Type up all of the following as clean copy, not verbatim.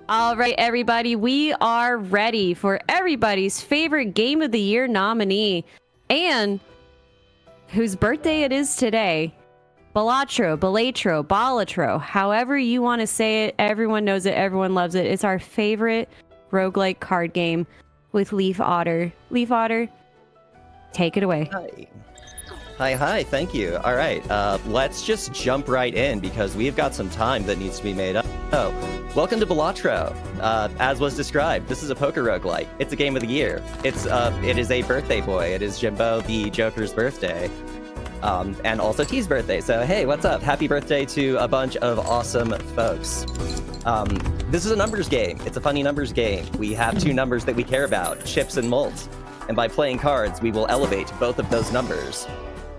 All right, everybody, we are ready for everybody's favorite Game of the Year nominee and whose birthday it is today. Balatro, however you want to say it. Everyone knows it. Everyone loves it. It's our favorite roguelike card game with LeifOtter. LeifOtter, take it away. Hi, thank you. All right, let's just jump right in because we've got some time that needs to be made up. So, welcome to Balatro. As was described, this is a poker roguelike. It's a game of the year. It is a birthday boy. It is Jimbo the Joker's birthday. And also T's birthday. So, hey, what's up? Happy birthday to a bunch of awesome folks. This is a numbers game. It's a funny numbers game. We have two numbers that we care about, chips and mults. And by playing cards, we will elevate both of those numbers.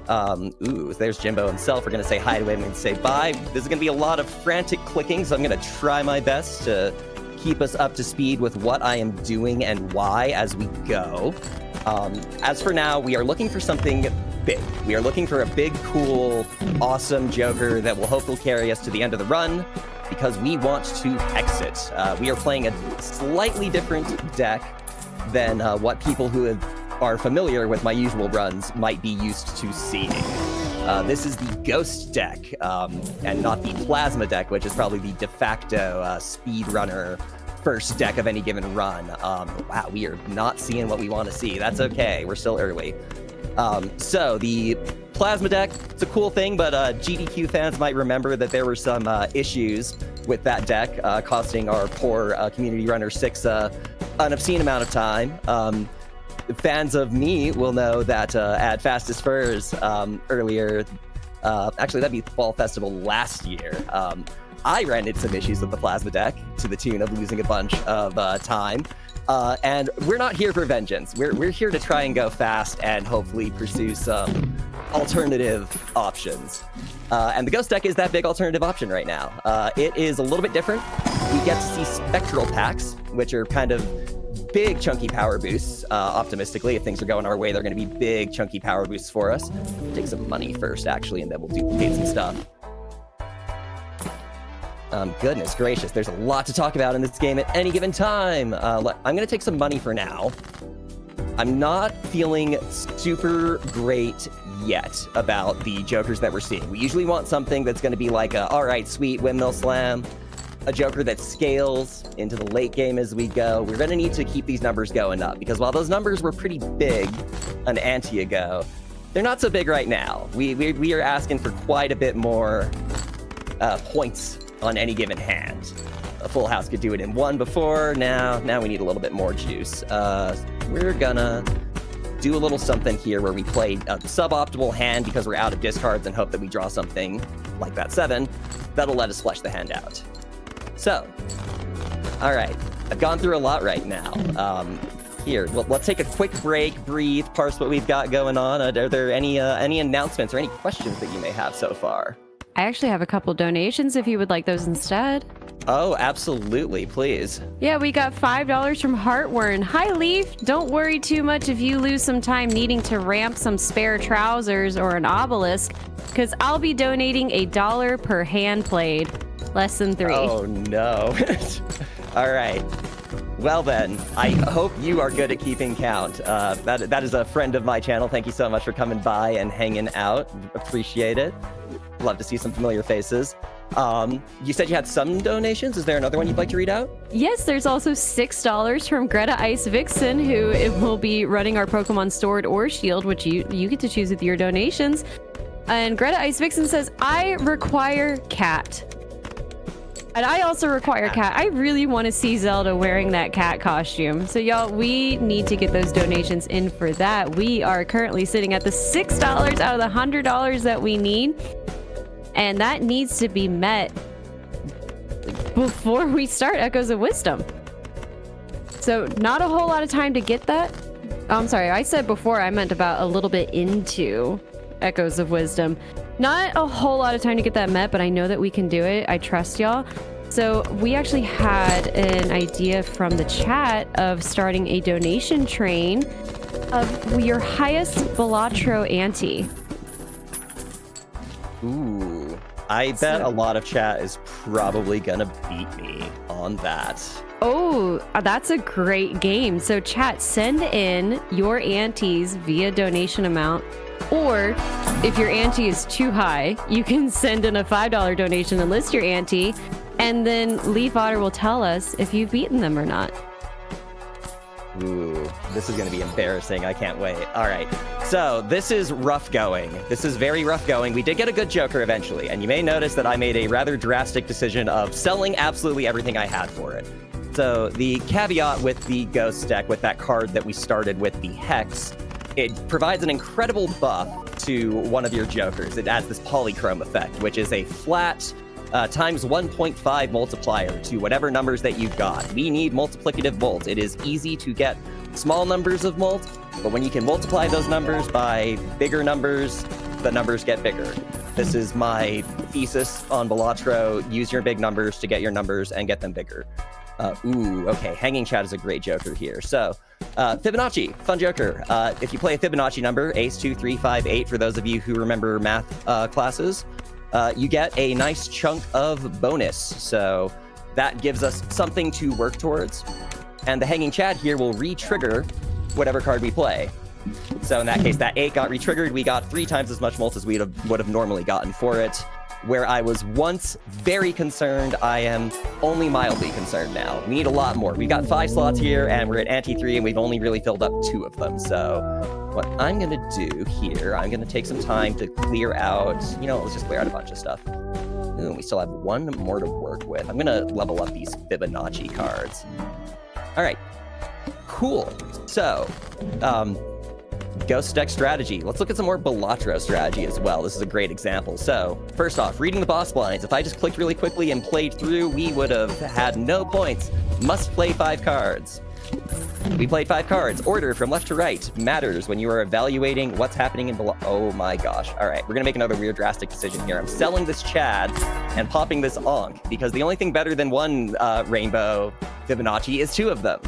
There's Jimbo himself. We're going to say hi to him and say bye. This is going to be a lot of frantic clicking, so I'm going to try my best to keep us up to speed with what I am doing and why as we go. As for now, we are looking for something big. We are looking for a big, cool, awesome Joker that will hopefully carry us to the end of the run because we want to exit. We are playing a slightly different deck than what people who are familiar with my usual runs might be used to seeing. This is the Ghost deck, and not the Plasma deck, which is probably the de facto speedrunner first deck of any given run. Wow, we are not seeing what we want to see. That's okay, we're still early. So the Plasma deck, it's a cool thing, but GDQ fans might remember that there were some issues with that deck, costing our poor community runner 6 an obscene amount of time. Fans of me will know that at Fastest Furs earlier, actually that'd be Fall Festival last year, I ran into some issues with the Plasma deck to the tune of losing a bunch of time. And we're not here for vengeance. We're here to try and go fast and hopefully pursue some alternative options. And the Ghost deck is that big alternative option right now. It is a little bit different. We get to see Spectral packs, which are kind of big chunky power boosts. Optimistically, if things are going our way, they're going to be big chunky power boosts for us. Take some money first, actually, and then we'll duplicate some stuff. Goodness gracious, there's a lot to talk about in this game at any given time. I'm going to take some money for now. I'm not feeling super great yet about the Jokers that we're seeing. We usually want something that's going to be like a, all right, sweet windmill slam, a Joker that scales into the late game as we go. We're going to need to keep these numbers going up because while those numbers were pretty big an ante ago, they're not so big right now. We are asking for quite a bit more points on any given hand. A full house could do it in one before. Now we need a little bit more juice. We're gonna do a little something here where we play a suboptimal hand because we're out of discards and hope that we draw something like that 7 that'll let us flesh the hand out. So, all right, I've gone through a lot right now. Here, let's take a quick break, breathe, parse what we've got going on. Are there any announcements or any questions that you may have so far? I actually have a couple donations if you would like those instead. Oh, absolutely, please. Yeah, we got $5 from Heartworn. Hi, Leif. Don't worry too much if you lose some time needing to ramp some spare trousers or an obelisk, because I'll be donating $1 per hand played. Less than 3. Oh, no. All right. Well, then, I hope you are good at keeping count. That is a friend of my channel. Thank you so much for coming by and hanging out. Appreciate it. Love to see some familiar faces. You said you had some donations. Is there another one you'd like to read out? Yes, there's also $6 from Greta Ice Vixen, who will be running our Pokemon Sword or Shield, which you get to choose with your donations. And Greta Ice Vixen says, I require cat. And I also require cat. I really want to see Zelda wearing that cat costume. So y'all, we need to get those donations in for that. We are currently sitting at the $6 out of the $100 that we need. And that needs to be met before we start Echoes of Wisdom. So not a whole lot of time to get that. Oh, I'm sorry, I said before, I meant about a little bit into Echoes of Wisdom. Not a whole lot of time to get that met, but I know that we can do it. I trust y'all. So we actually had an idea from the chat of starting a donation train of your highest Balatro ante. Ooh. I bet a lot of chat is probably gonna beat me on that. Oh, that's a great game. So chat, send in your antes via donation amount, or if your ante is too high, you can send in a $5 donation and list your ante, and then LeifOtter will tell us if you've beaten them or not. Ooh, this is going to be embarrassing. I can't wait. All right. So this is rough going. This is very rough going. We did get a good Joker eventually, and you may notice that I made a rather drastic decision of selling absolutely everything I had for it. So the caveat with the Ghost deck, with that card that we started with, the Hex, it provides an incredible buff to one of your Jokers. It adds this polychrome effect, which is a flat times 1.5 multiplier to whatever numbers that you've got. We need multiplicative molt. It is easy to get small numbers of molt, but when you can multiply those numbers by bigger numbers, the numbers get bigger. This is my thesis on Balatro. Use your big numbers to get your numbers and get them bigger. Okay, Hanging Chat is a great Joker here. So, Fibonacci, fun Joker. If you play a Fibonacci number, ace 2, 3, 5, 8, for those of you who remember math classes, you get a nice chunk of bonus. So that gives us something to work towards. And the Hanging Chat here will re-trigger whatever card we play. So in that case, that 8 got re-triggered. We got 3 times as much molt as we would have normally gotten for it. Where I was once very concerned, I am only mildly concerned now. We need a lot more. We've got 5 slots here, and we're at ante 3, and we've only really filled up 2 of them. So what I'm going to do here, I'm going to take some time to clear out, let's just clear out a bunch of stuff. Ooh, we still have 1 more to work with. I'm going to level up these Fibonacci cards. All right, cool. So, Ghost deck strategy. Let's look at some more Balatro strategy as well. This is a great example. So, first off, reading the boss blinds. If I just clicked really quickly and played through, we would have had no points. Must play 5 cards. We played 5 cards. Order from left to right matters when you are evaluating what's happening in Oh my gosh. All right, we're going to make another weird drastic decision here. I'm selling this Chad and popping this Ankh because the only thing better than 1 rainbow Fibonacci is 2 of them.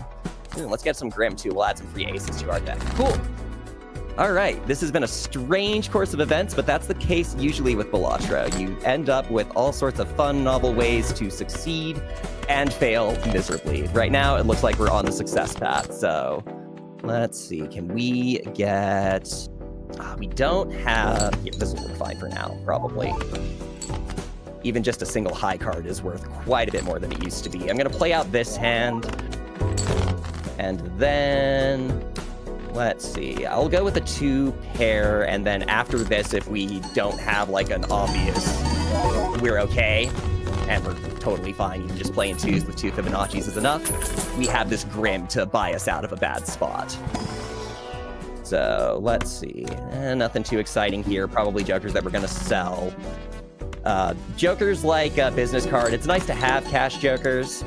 Let's get some Grim too. We'll add some free aces to our deck. Cool. All right, this has been a strange course of events, but that's the case usually with Balatro. You end up with all sorts of fun, novel ways to succeed and fail miserably. Right now, it looks like we're on the success path. So let's see, can we get... we don't have... Yeah, this will work fine for now, probably. Even just a single high card is worth quite a bit more than it used to be. I'm going to play out this hand, and then... Let's see, I'll go with a 2 pair, and then after this, if we don't have like an obvious, we're okay, and we're totally fine, even just playing 2s with 2 Fibonacci's is enough, we have this Grim to buy us out of a bad spot. So, let's see, nothing too exciting here, probably Jokers that we're gonna sell. Jokers like a business card, it's nice to have cash Jokers.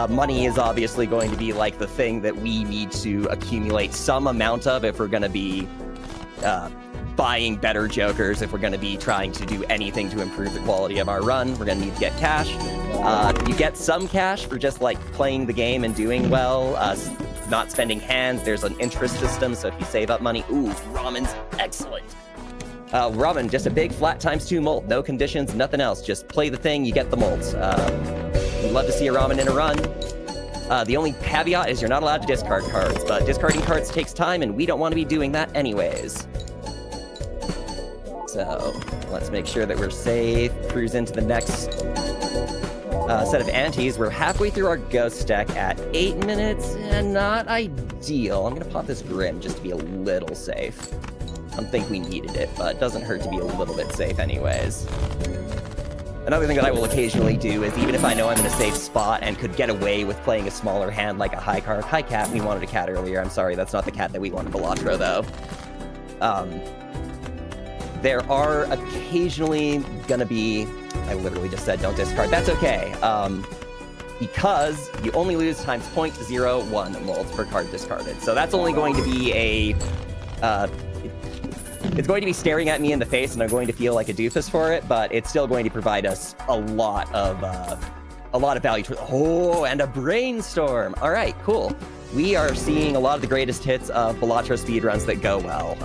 Money is obviously going to be like the thing that we need to accumulate some amount of if we're going to be buying better Jokers, if we're going to be trying to do anything to improve the quality of our run. We're going to need to get cash. You get some cash for just like playing the game and doing well, not spending hands. There's an interest system, so if you save up money, ooh, Ramen's excellent. Ramen, just a big flat times 2 molt, no conditions, nothing else. Just play the thing, you get the molts. We'd love to see a Ramen in a run. The only caveat is you're not allowed to discard cards, but discarding cards takes time, and we don't want to be doing that anyways. So, let's make sure that we're safe. Cruise into the next set of antes. We're halfway through our Ghost deck at 8 minutes, and not ideal. I'm going to pop this Grim just to be a little safe. I don't think we needed it, but it doesn't hurt to be a little bit safe anyways. Another thing that I will occasionally do is, even if I know I'm in a safe spot and could get away with playing a smaller hand like a high card. Hi, cat. We wanted a cat earlier. I'm sorry, that's not the cat that we wanted Balatro, though. There are occasionally gonna be... I literally just said don't discard. That's okay. Because you only lose times 0.01 molt per card discarded. So that's only going to be a... it's going to be staring at me in the face, and I'm going to feel like a doofus for it, but it's still going to provide us a lot of value. Oh, and a brainstorm. All right, cool. We are seeing a lot of the greatest hits of Balatro speedruns that go well.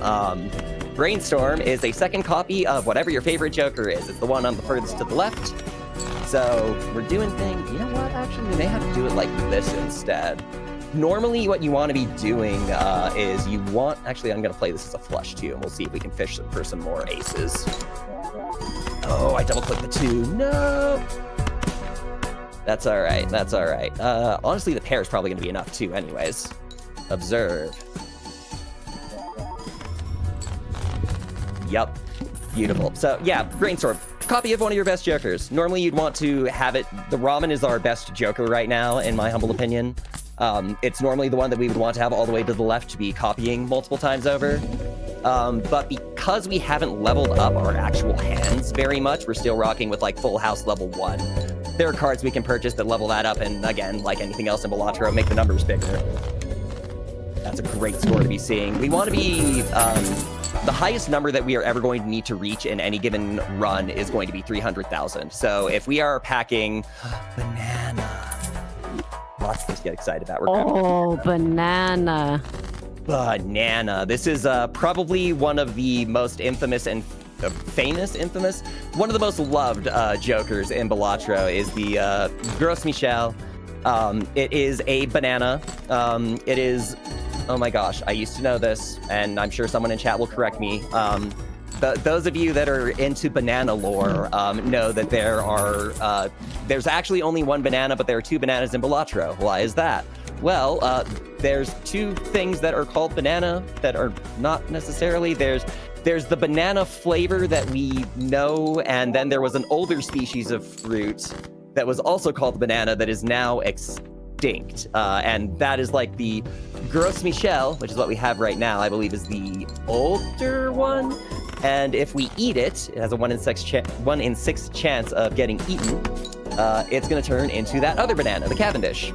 Brainstorm is a second copy of whatever your favorite Joker is. It's the one on the furthest to the left. So we're doing things, you know what, actually, we may have to do it like this instead. Normally what you want to be doing is you want, actually I'm going to play this as a flush too, and we'll see if we can fish for some more aces. Oh, I double clicked the 2, no! That's all right, that's all right. Honestly, the pair is probably going to be enough too anyways. Observe. Yup, beautiful. So yeah, Brainstorm. Copy of one of your best jokers. Normally you'd want to have it, the ramen is our best joker right now, in my humble opinion. It's normally the one that we would want to have all the way to the left to be copying multiple times over. But because we haven't leveled up our actual hands very much, we're still rocking with like full house level 1. There are cards we can purchase that level that up, and again, like anything else in Balatro, make the numbers bigger. That's a great score to be seeing. We want to be, the highest number that we are ever going to need to reach in any given run is going to be 300,000. So if we are packing banana, lots of things to get excited about. Oh, banana. Banana. This is probably one of the most infamous and one of the most loved jokers in Balatro is the Gros Michel. It is a banana. It is, oh my gosh, I used to know this, and I'm sure someone in chat will correct me. Those of you that are into banana lore know that there's actually only one banana, but there are 2 bananas in Balatro. Why is that? Well, there's 2 things that are called banana that are not necessarily. There's the banana flavor that we know, and then there was an older species of fruit that was also called banana that is now extinct. And that is like the Gros Michel, which is what we have right now, I believe is the older one. And if we eat it, it has a 1 in 6 chance of getting eaten. It's going to turn into that other banana, the Cavendish,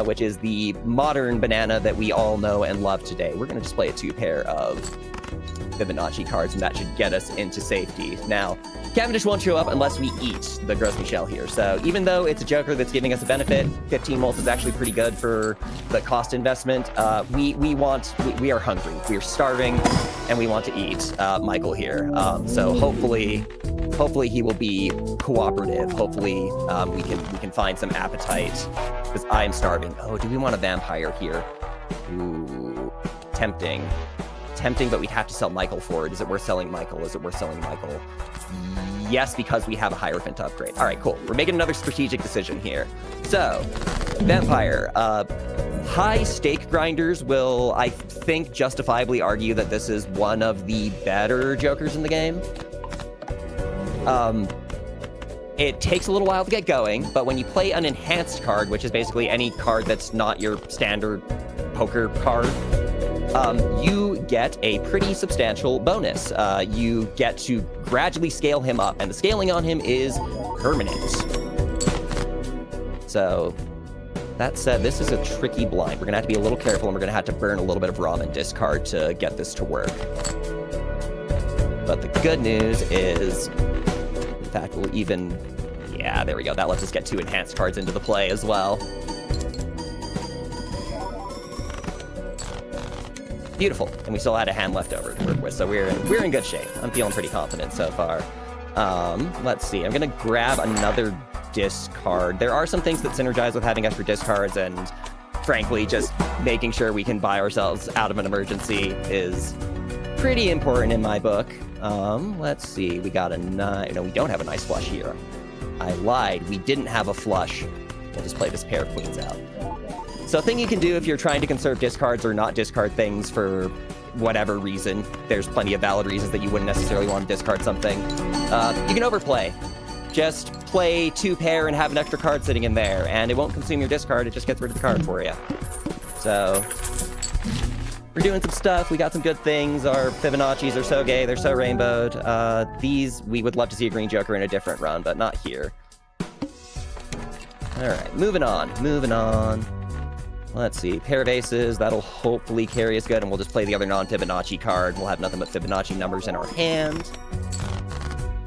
which is the modern banana that we all know and love today. We're going to display a 2 pair of Fibonacci cards, and that should get us into safety. Now, Cavendish won't show up unless we eat the Gros Michel here. So even though it's a joker that's giving us a benefit, 15 molts is actually pretty good for the cost investment. We are hungry, we are starving, and we want to eat Michael here. So hopefully he will be cooperative. Hopefully we can find some appetite, because I am starving. Oh, do we want a vampire here? Ooh, tempting, but we'd have to sell Michael for it. Is it worth selling Michael? Yes, because we have a Hierophant to upgrade. All right, cool. We're making another strategic decision here. So, vampire. High stake grinders will, I think, justifiably argue that this is one of the better jokers in the game. It takes a little while to get going, but when you play an enhanced card, which is basically any card that's not your standard poker card, you get a pretty substantial bonus. You get to gradually scale him up, and the scaling on him is permanent. So, that said, this is a tricky blind. We're gonna have to be a little careful, and we're gonna have to burn a little bit of ramen discard to get this to work. But the good news is, in fact, we'll even, yeah, there we go. That lets us get 2 enhanced cards into the play as well. Beautiful, and we still had a hand left over to work with, so we're in good shape. I'm feeling pretty confident so far. Let's see, I'm gonna grab another discard. There are some things that synergize with having extra discards, and frankly, just making sure we can buy ourselves out of an emergency is pretty important in my book. Let's see, we got a nice, no, we don't have a nice flush here. I lied, we didn't have a flush. We'll just play this pair of queens out. So a thing you can do if you're trying to conserve discards or not discard things for whatever reason, there's plenty of valid reasons that you wouldn't necessarily want to discard something, you can overplay. Just play 2 pair and have an extra card sitting in there, and it won't consume your discard, it just gets rid of the card for you. So, we're doing some stuff, we got some good things, our Fibonacci's are so gay, they're so rainbowed. These, we would love to see a green joker in a different run, but not here. Alright, moving on. Let's see, pair of aces, that'll hopefully carry us good, and we'll just play the other non-Fibonacci card, and we'll have nothing but Fibonacci numbers in our hand.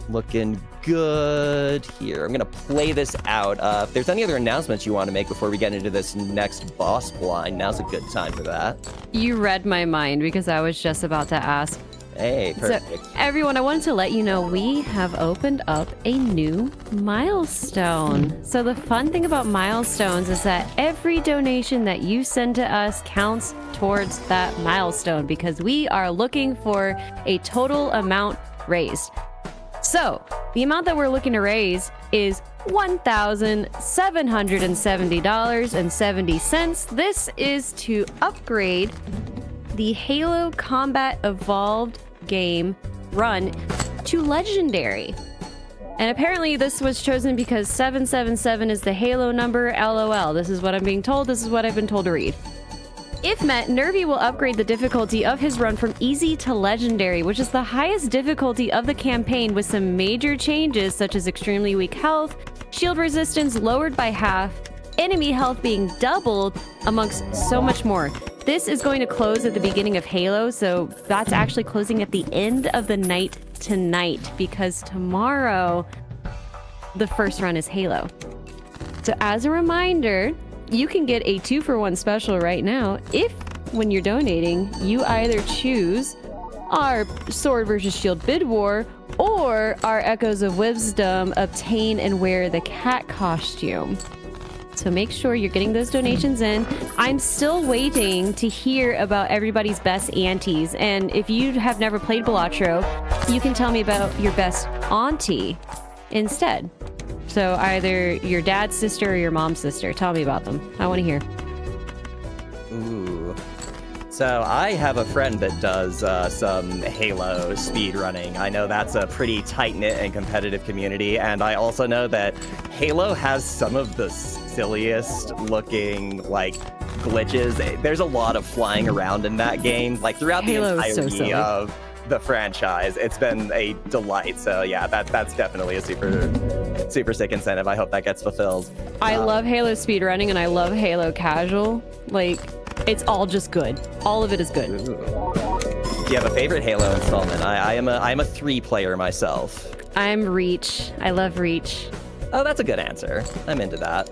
Looking good here. I'm gonna play this out. If there's any other announcements you want to make before we get into this next boss blind, now's a good time for that. You read my mind, because I was just about to ask. Hey, perfect. So, everyone, I wanted to let you know we have opened up a new milestone. So the fun thing about milestones is that every donation that you send to us counts towards that milestone because we are looking for a total amount raised. So the amount that we're looking to raise is $1,770.70. This is to upgrade the Halo Combat Evolved game run to Legendary. And apparently this was chosen because 777 is the Halo number, LOL. This is what I'm being told. This is what I've been told to read. If met, Nervy will upgrade the difficulty of his run from easy to legendary, which is the highest difficulty of the campaign with some major changes such as extremely weak health, shield resistance lowered by half, enemy health being doubled, amongst so much more. This is going to close at the beginning of Halo, so that's actually closing at the end of the night tonight because tomorrow the first run is Halo. So as a reminder, you can get a 2-for-1 special right now if, when you're donating, you either choose our Sword vs. Shield Bid War or our Echoes of Wisdom Obtain and Wear the Cat costume. So make sure you're getting those donations in. I'm still waiting to hear about everybody's best aunties. And if you have never played Balatro, you can tell me about your best auntie instead. So either your dad's sister or your mom's sister. Tell me about them. I want to hear. Ooh. So I have a friend that does some Halo speedrunning. I know that's a pretty tight-knit and competitive community, and I also know that Halo has some of the silliest looking, like, glitches. There's a lot of flying around in that game, like, throughout Halo the is so entirety silly. of the franchise. It's been a delight, so yeah, that's definitely a super sick incentive. I hope that gets fulfilled. I love Halo speedrunning and I love Halo casual. Like, it's all just good. All of it is good. Ooh. Do you have a favorite Halo installment? I'm a 3-player myself. I'm Reach. I love Reach. Oh, that's a good answer. I'm into that.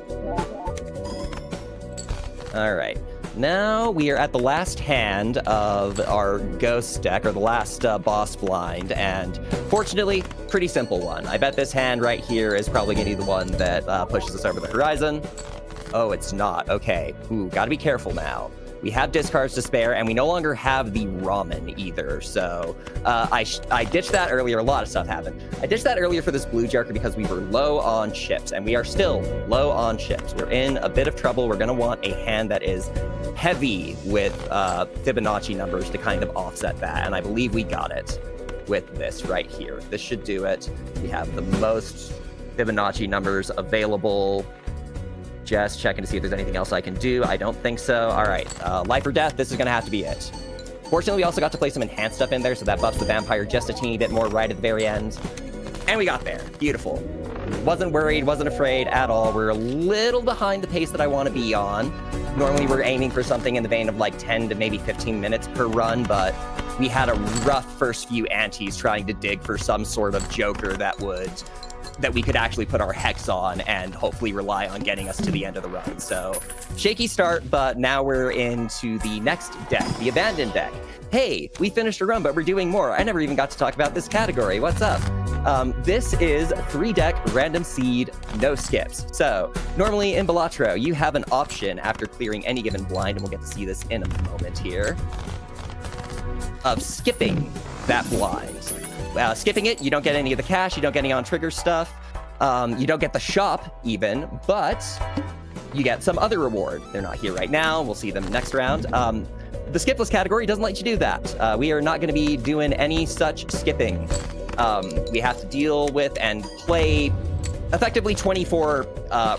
All right. Now we are at the last hand of our ghost deck, or the last boss blind, and fortunately, pretty simple one. I bet this hand right here is probably going to be the one that pushes us over the horizon. Oh, it's not. Okay. Ooh, gotta be careful now. We have discards to spare, and we no longer have the ramen either. So I ditched that earlier. A lot of stuff happened. I ditched that earlier for this blue joker because we were low on chips, and we are still low on chips. We're in a bit of trouble. We're going to want a hand that is heavy with Fibonacci numbers to kind of offset that, and I believe we got it with this right here. This should do it. We have the most Fibonacci numbers available. Just checking to see if there's anything else I can do. I don't think so. All right, life or death, this is gonna have to be it. Fortunately, we also got to play some enhanced stuff in there, so that buffs the vampire just a teeny bit more right at the very end. And we got there, beautiful. Wasn't worried, wasn't afraid at all. We're a little behind the pace that I wanna be on. Normally we're aiming for something in the vein of like 10 to maybe 15 minutes per run, but we had a rough first few antes trying to dig for some sort of joker that we could actually put our hex on and hopefully rely on getting us to the end of the run. So shaky start, but now we're into the next deck, the abandoned deck. Hey, we finished a run, but we're doing more. I never even got to talk about this category. What's up? This is 3-deck random seed, no skips. So normally in Balatro, you have an option after clearing any given blind, and we'll get to see this in a moment here, of skipping that blind. Skipping it, you don't get any of the cash, you don't get any on-trigger stuff, you don't get the shop even, but you get some other reward. They're not here right now, we'll see them next round. The skipless category doesn't let you do that. We are not going to be doing any such skipping. We have to deal with and play effectively 24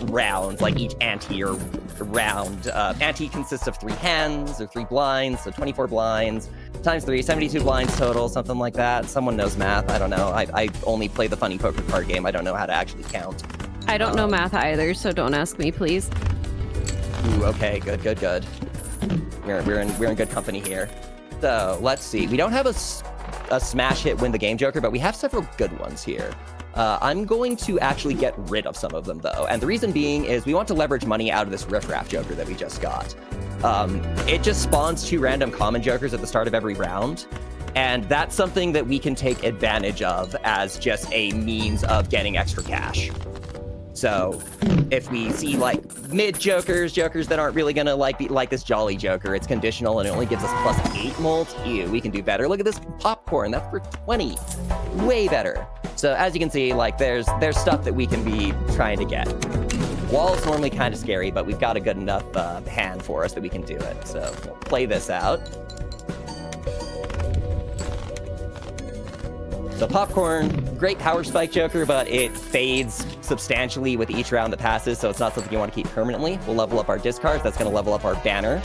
rounds, like each ante or round. Ante consists of 3 hands or 3 blinds, so 24 blinds. Times 3, 72 blinds total, something like that. Someone knows math. I don't know. I only play the funny poker card game. I don't know how to actually count. I don't know math either, so don't ask me, please. Ooh, okay, good. We're in good company here. So let's see. We don't have a smash hit win the game joker, but we have several good ones here. I'm going to actually get rid of some of them though, and the reason being is we want to leverage money out of this riffraff joker that we just got. It just spawns 2 random common jokers at the start of every round, And that's something that we can take advantage of as just a means of getting extra cash. So if we see like mid jokers that aren't really gonna be like this jolly joker, it's conditional and it only gives us +8 molds. Ew, we can do better. Look at this popcorn, that's for 20. Way better. So as you can see, like there's stuff that we can be trying to get. Wall's normally kind of scary, but we've got a good enough hand for us that we can do it. So we'll play this out. So popcorn, great power spike joker, but it fades substantially with each round that passes, so it's not something you want to keep permanently. We'll level up our discards. That's going to level up our banner.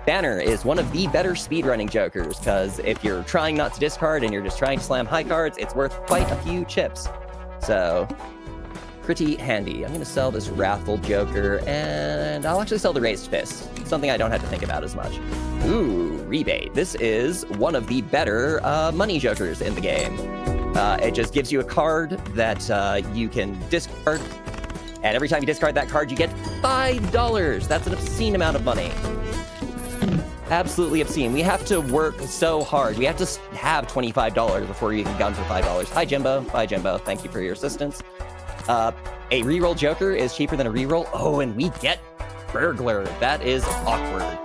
Banner is one of the better speedrunning jokers, because if you're trying not to discard and you're just trying to slam high cards, it's worth quite a few chips. So pretty handy. I'm going to sell this Wrathful Joker, and I'll actually sell the Raised Fist. Something I don't have to think about as much. Ooh, Rebate. This is one of the better money jokers in the game. It just gives you a card that you can discard, and every time you discard that card, you get $5. That's an obscene amount of money. Absolutely obscene. We have to work so hard. We have to have $25 before you can gun for $5. Hi, Jimbo. Bye, Jimbo. Thank you for your assistance. A reroll joker is cheaper than a reroll. Oh, and we get Burglar. That is awkward.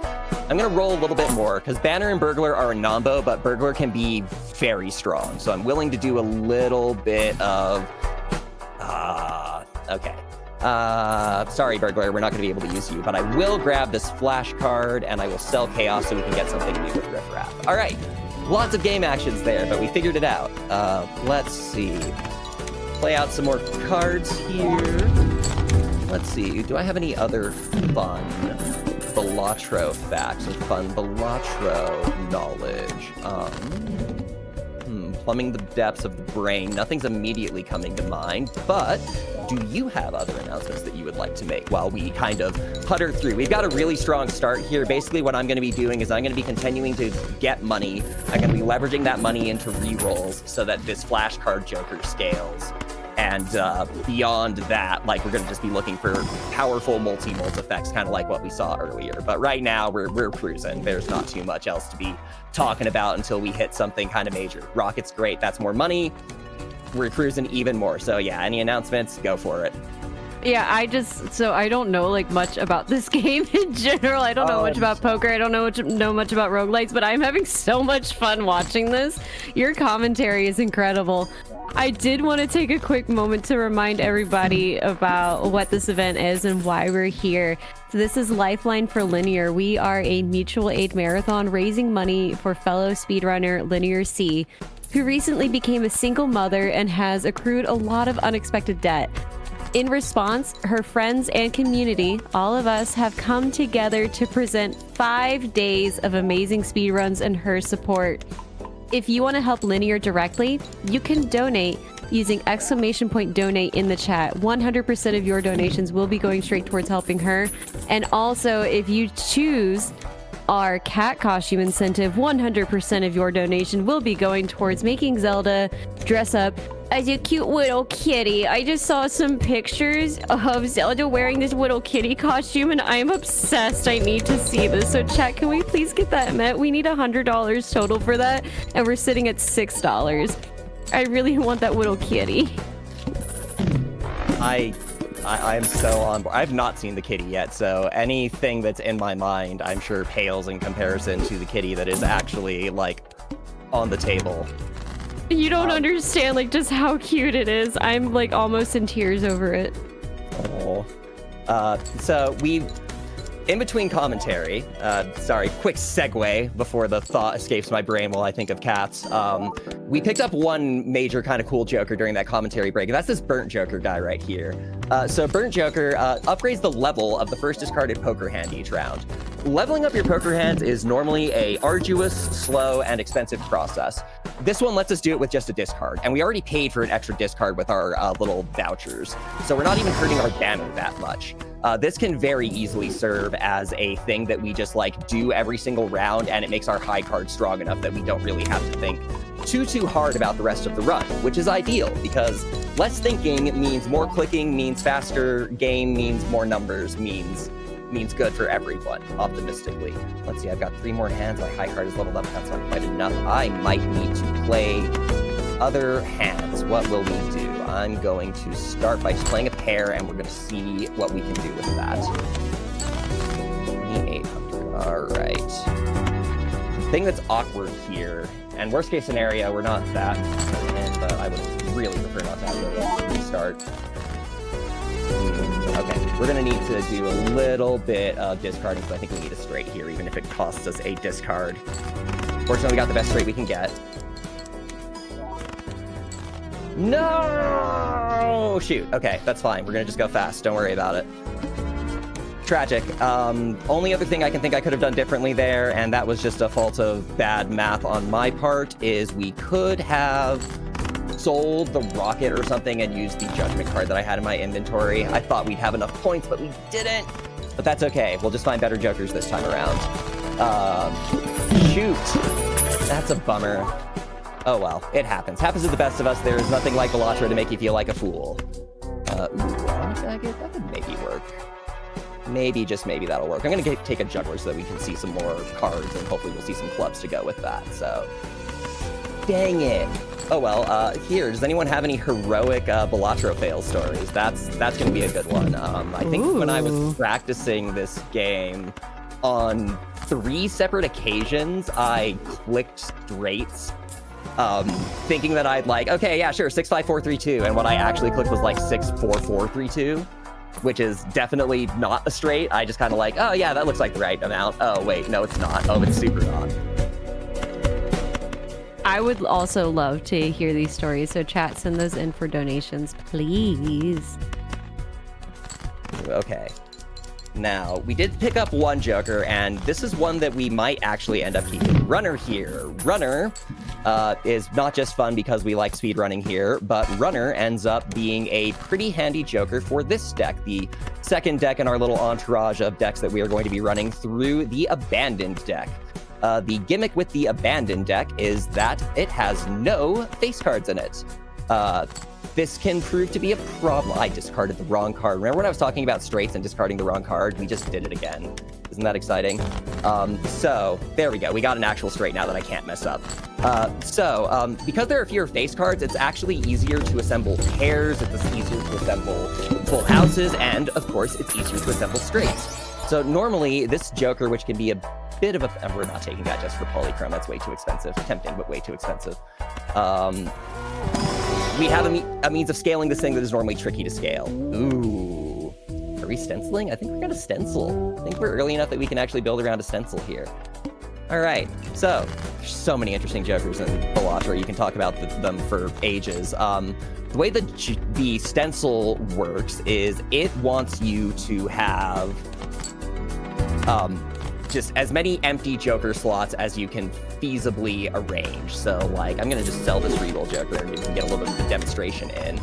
I'm going to roll a little bit more, because Banner and Burglar are a nombo, but Burglar can be very strong. So I'm willing to do a little bit of... okay. Sorry, Burglar, we're not going to be able to use you, but I will grab this flash card, and I will sell Chaos so we can get something new with Riff Raff. All right. Lots of game actions there, but we figured it out. Let's see. Play out some more cards here. Let's see. Do I have any other fun Balatro facts or fun Balatro knowledge? Plumbing the depths of the brain. Nothing's immediately coming to mind, but do you have other announcements that you would like to make while we kind of putter through? We've got a really strong start here. Basically, what I'm going to be doing is I'm going to be continuing to get money. I'm going to be leveraging that money into rerolls so that this flashcard joker scales. And beyond that, like, we're going to just be looking for powerful multi-molt effects, kind of like what we saw earlier. But right now, we're cruising. There's not too much else to be talking about until we hit something kind of major. Rocket's great. That's more money. We're cruising even more. So yeah, any announcements? Go for it. Yeah, I don't know like much about this game in general. I don't know much about poker. I don't know much about roguelites, but I'm having so much fun watching this. Your commentary is incredible. I did want to take a quick moment to remind everybody about what this event is and why we're here. So this is Lifeline for Linear. We are a mutual aid marathon raising money for fellow speedrunner LinearC, who recently became a single mother and has accrued a lot of unexpected debt. In response, her friends and community, all of us, have come together to present 5 days of amazing speedruns and her support. If you want to help Linear directly, you can donate using !donate in the chat. 100% of your donations will be going straight towards helping her. And also, if you choose our cat costume incentive, 100% of your donation will be going towards making Zelda dress up as a cute little kitty. I just saw some pictures of Zelda wearing this little kitty costume and I'm obsessed. I need to see this. So chat, can we please get that met? We need $100 total for that and we're sitting at $6. I really want that little kitty. I'm so on board. I've not seen the kitty yet, so anything that's in my mind, I'm sure pales in comparison to the kitty that is actually, like, on the table. You don't understand, like, just how cute it is. I'm, like, almost in tears over it. Oh. So in between commentary, sorry, quick segue before the thought escapes my brain while I think of cats. We picked up one major kind of cool joker during that commentary break, and that's this Burnt Joker guy right here. So Burnt Joker upgrades the level of the first discarded poker hand each round. Leveling up your poker hands is normally a arduous, slow, and expensive process. This one lets us do it with just a discard, and we already paid for an extra discard with our little vouchers, so we're not even hurting our banner that much. This can very easily serve as a thing that we just like do every single round, and it makes our high card strong enough that we don't really have to think too hard about the rest of the run, which is ideal because less thinking means more clicking, means faster game, means more numbers, means means good for everyone, optimistically. Let's see, I've got 3 more hands. My high card is leveled up. That's not quite enough. I might need to play other hands. What will we do? I'm going to start by just playing a pair, and we're going to see what we can do with that. 800. All right. The thing that's awkward here, and worst case scenario, we're not that certain, but I would really prefer not to have to restart. Okay, we're going to need to do a little bit of discarding, so I think we need a straight here, even if it costs us a discard. Fortunately, we got the best straight we can get. No! Shoot. Okay, that's fine. We're gonna just go fast. Don't worry about it. Tragic. Only other thing I can think I could have done differently there, and that was just a fault of bad math on my part, is we could have sold the rocket or something and used the judgment card that I had in my inventory. I thought we'd have enough points, but we didn't. But that's okay. We'll just find better jokers this time around. Shoot. That's a bummer. Oh well, it happens. Happens to the best of us. There's nothing like Balatro to make you feel like a fool. That could maybe work. Maybe, just maybe that'll work. I'm gonna take a juggler so that we can see some more cards, and hopefully we'll see some clubs to go with that, so. Dang it. Oh well, here, does anyone have any heroic Balatro fail stories? That's gonna be a good one. I think when I was practicing this game, on 3 separate occasions, I clicked straights. Thinking that I'd like, okay, yeah, sure, 65432, and what I actually clicked was like 64432, which is definitely not a straight. I just kind of like, oh yeah, that looks like the right amount. Oh wait, no, it's not. Oh, it's super not. I would also love to hear these stories, so chat, send those in for donations, please. Okay. Now, we did pick up one joker, and this is one that we might actually end up keeping. Runner here. Runner is not just fun because we like speedrunning here, but Runner ends up being a pretty handy joker for this deck, the second deck in our little entourage of decks that we are going to be running through the Abandoned deck. The gimmick with the Abandoned deck is that it has no face cards in it. This can prove to be a problem. I discarded the wrong card. Remember when I was talking about straights and discarding the wrong card? We just did it again. Isn't that exciting? So there we go. We got an actual straight now that I can't mess up. Because there are fewer face cards, it's actually easier to assemble pairs. It's easier to assemble full houses. And of course, it's easier to assemble straights. So normally this joker, which can be a bit of a, and we're not taking that just for polychrome. That's way too expensive. Tempting, but way too expensive. We have a means of scaling this thing that is normally tricky to scale. Ooh. Are we stenciling? I think we're gonna stencil. I think we're early enough that we can actually build around a stencil here. All right, so there's so many interesting jokers in Balatro. You can talk about them for ages. The way the stencil works is it wants you to have just as many empty joker slots as you can feasibly arrange. So like, I'm gonna just sell this reroll joker and we can get a little bit of a demonstration in.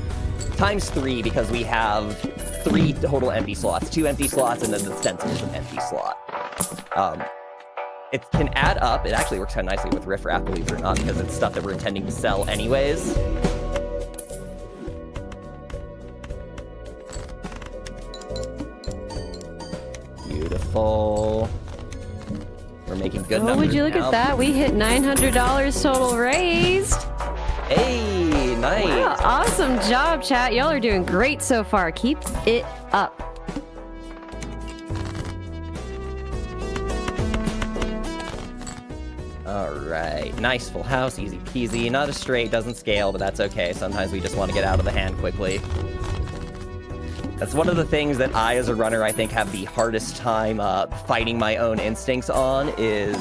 Times 3 because we have 3 total empty slots, 2 empty slots, and then the stencil is an empty slot. It can add up. It actually works kind of nicely with Riff Raff, believe it or not, because it's stuff that we're intending to sell anyways. Beautiful. We're making good numbers. Oh, would you look at that? We hit $900 total raised. Hey, nice. Wow, awesome job, chat. Y'all are doing great so far. Keep it up. All right, nice full house, easy peasy. Not a straight, doesn't scale, but that's okay. Sometimes we just want to get out of the hand quickly. That's one of the things that I, as a runner, I think have the hardest time fighting my own instincts on is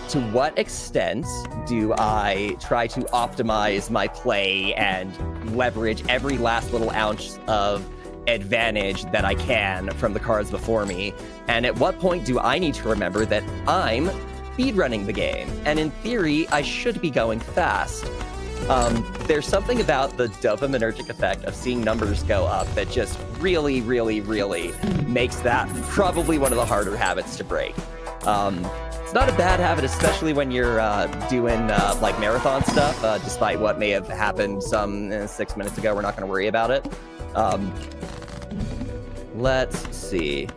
to what extent do I try to optimize my play and leverage every last little ounce of advantage that I can from the cards before me, and at what point do I need to remember that I'm speedrunning the game, and in theory, I should be going fast. There's something about the dopaminergic effect of seeing numbers go up that just really, really, really makes that probably one of the harder habits to break. It's not a bad habit, especially when you're doing like marathon stuff, despite what may have happened some 6 minutes ago. We're not going to worry about it. Let's see.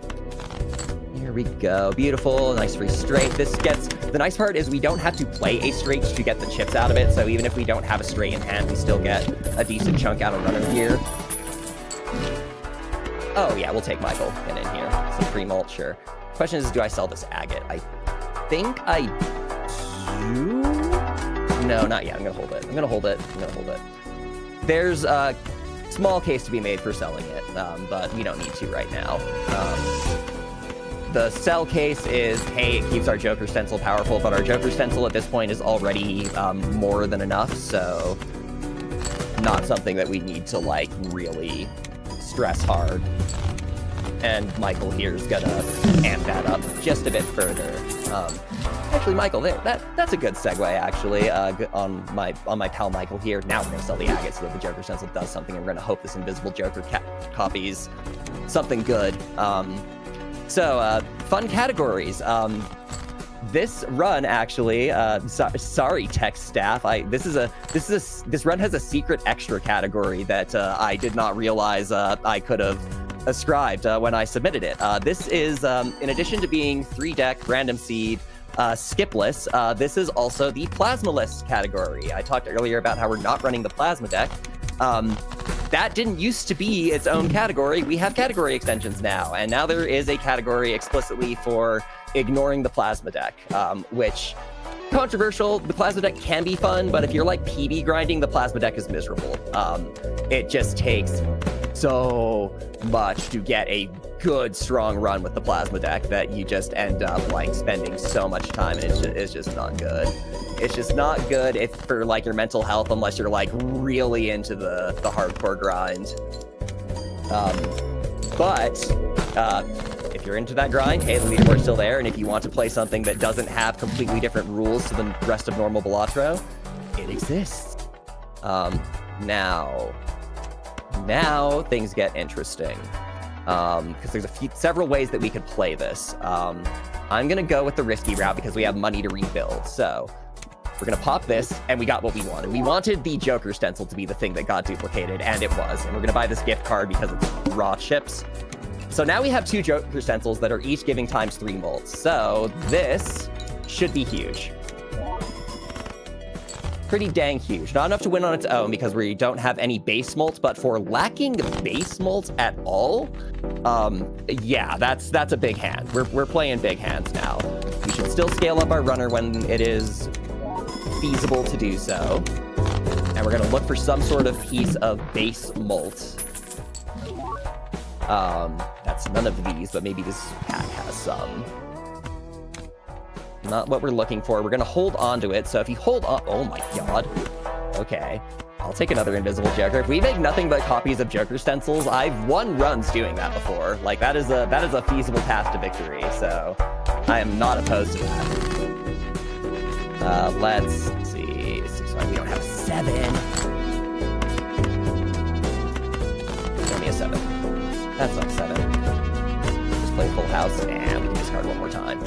Here we go. Beautiful. Nice free straight. The nice part is we don't have to play a straight to get the chips out of it. So even if we don't have a straight in hand, we still get a decent chunk out of runner here. Oh yeah, we'll take Michael in here. Some free malt, sure. Question is, do I sell this agate? I think I do. No, not yet. I'm gonna hold it. I'm gonna hold it. There's a small case to be made for selling it, but we don't need to right now. The sell case is, hey, it keeps our Joker stencil powerful, but our Joker stencil at this point is already more than enough, so not something that we need to, like, really stress hard. And Michael here's gonna amp that up just a bit further. Actually, Michael, that's a good segue, actually, on my pal Michael here. Now we're gonna sell the agate so that the Joker stencil does something, and we're gonna hope this invisible Joker copies something good. So, fun categories. This run actually, sorry tech staff. This run has a secret extra category that I did not realize I could have ascribed when I submitted it. This is, in addition to being 3-deck random seed skipless, this is also the plasma list category. I talked earlier about how we're not running the plasma deck. That didn't used to be its own category. We have category extensions now, and now there is a category explicitly for ignoring the plasma deck, which, controversial. The plasma deck can be fun, but if you're like PB grinding, the plasma deck is miserable. It just takes so much to get a good, strong run with the plasma deck that you just end up like spending so much time, and it's just not good. It's just not good if for like your mental health, unless you're like really into the hardcore grind. But if you're into that grind, hey, the leaderboard's still there, and if you want to play something that doesn't have completely different rules to the rest of normal Balatro, it exists. Now things get interesting. Because there's several ways that we could play this. I'm gonna go with the risky route because we have money to rebuild. So we're gonna pop this, and we got what we wanted. We wanted the Joker stencil to be the thing that got duplicated, and it was. And we're gonna buy this gift card because it's raw chips. So now we have 2 Joker stencils that are each giving times 3 molts. So this should be huge. Pretty dang huge. Not enough to win on its own because we don't have any base molts, but for lacking base molts at all, yeah, that's a big hand. We're playing big hands now. We should still scale up our runner when it is feasible to do so. And we're gonna look for some sort of piece of base molt. That's none of these, but maybe this pack has some. Not what we're looking for. We're gonna hold on to it. So if you hold on, oh my god. Okay, I'll take another invisible Joker. If we make nothing but copies of Joker stencils, I've won runs doing that before. Like that is a feasible path to victory. So I am not opposed to that. Let's see. We don't have 7. Show me a 7. That's not 7. Just play full house, and we can discard one more time.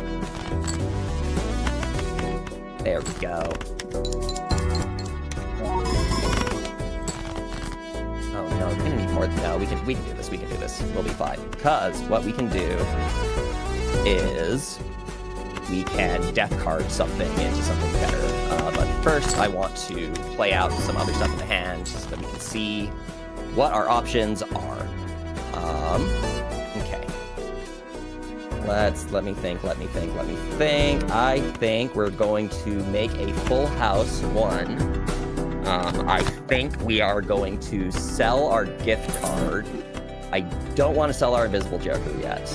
There we go. Oh no, we're gonna need more. No, we can do this. We can do this. We'll be fine. Because what we can do is we can death card something into something better. But first, I want to play out some other stuff in the hand so that we can see what our options are. Okay. Let me think. I think we're going to make a full house 1. I think we are going to sell our gift card. I don't want to sell our invisible Joker yet.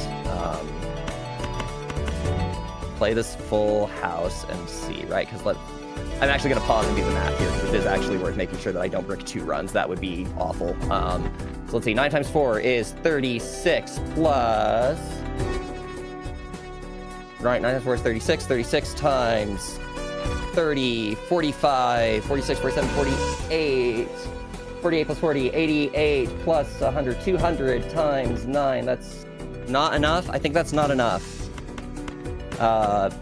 Play this full house and see, right? Because I'm actually going to pause and do the math here because it is actually worth making sure that I don't brick 2 runs. That would be awful. So let's see, 9 times 4 is 36 plus... Right, 9 times 4 is 36. 36 times 30, 45, 46, 47, 48. 48 plus 40, 88 plus 100, 200 times 9. That's not enough? I think that's not enough.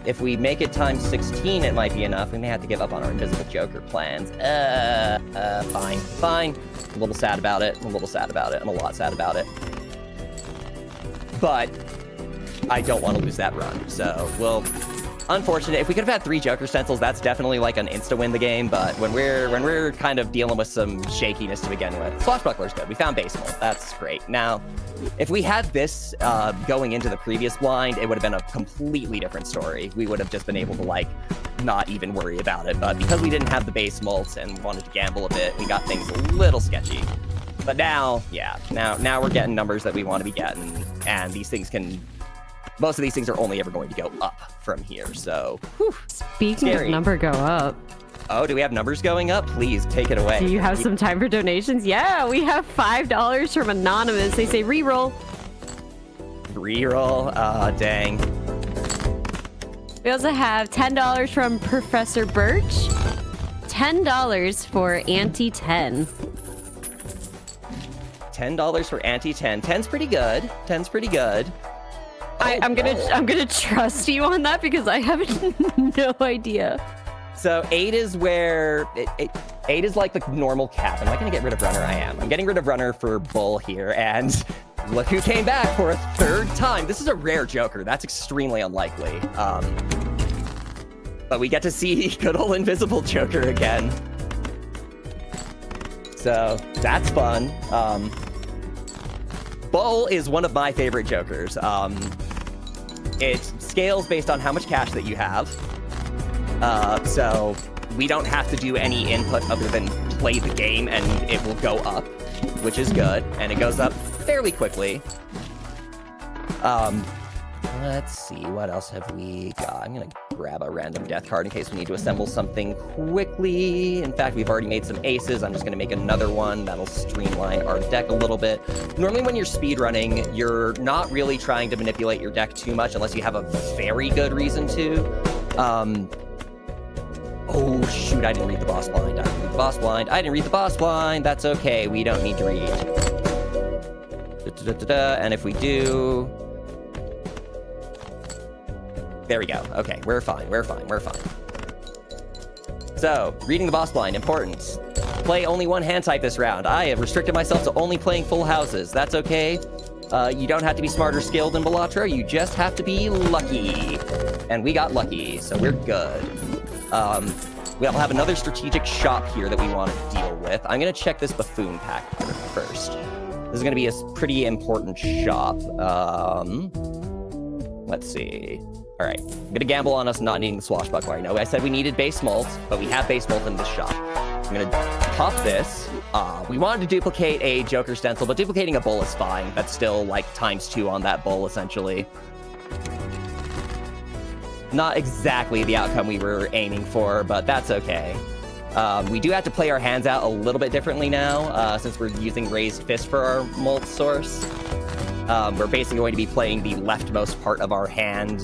If we make it times 16, it might be enough. We may have to give up on our invisible Joker plans. Fine. I'm a little sad about it. I'm a lot sad about it. But I don't want to lose that run. So, well, unfortunate. If we could have had 3 Joker stencils, that's definitely like an insta-win the game. But when we're kind of dealing with some shakiness to begin with, Swashbuckler's good. We found base mold. That's great. Now, if we had this going into the previous blind, it would have been a completely different story. We would have just been able to, like, not even worry about it. But because we didn't have the base molds and wanted to gamble a bit, we got things a little sketchy. But now, yeah, now we're getting numbers that we want to be getting, and these things can... Most of these things are only ever going to go up from here, so... Whew, Speaking scary. of number go up... Oh, do we have numbers going up? Please, take it away. Do you have some time for donations? Yeah, we have $5 from Anonymous. They say reroll. Reroll? Dang. We also have $10 from Professor Birch. $10 for Auntie 10. $10 for Auntie 10. 10's pretty good. 10's pretty good. I'm gonna trust you on that because I have no idea. So 8 is where 8 is like the normal cap. Am I gonna get rid of runner? I am. I'm getting rid of runner for bull here, and look who came back for a 3rd time. This is a rare Joker. That's extremely unlikely. But we get to see good old invisible Joker again. So that's fun. Bull is one of my favorite Jokers. It scales based on how much cash that you have. So we don't have to do any input other than play the game, and it will go up, which is good. And it goes up fairly quickly. Let's see, what else have we got? I'm gonna grab a random death card in case we need to assemble something quickly. In fact, we've already made some aces. I'm just gonna make another one. That'll streamline our deck a little bit. Normally when you're speedrunning, you're not really trying to manipulate your deck too much unless you have a very good reason to. Oh shoot, I didn't read the boss blind. I didn't read the boss blind. I didn't read the boss blind. That's okay, we don't need to read. And if we do... There we go. Okay, we're fine. So, reading the boss blind, important. Play only one hand type this round. I have restricted myself to only playing full houses. That's okay. You don't have to be smart or skilled in Balatro. You just have to be lucky. And we got lucky, so we're good. We'll have another strategic shop here that we want to deal with. I'm going to check this buffoon pack first. This is going to be a pretty important shop. Let's see. All right, I'm gonna gamble on us not needing the swashbuckler. I know I said we needed base molt, but we have base molt in this shop. I'm gonna pop this. We wanted to duplicate a Joker stencil, but duplicating a bull is fine. That's still like ×2 on that bull, essentially. Not exactly the outcome we were aiming for, but that's okay. We do have to play our hands out a little bit differently now, since we're using Raised Fist for our molt source. We're basically going to be playing the leftmost part of our hand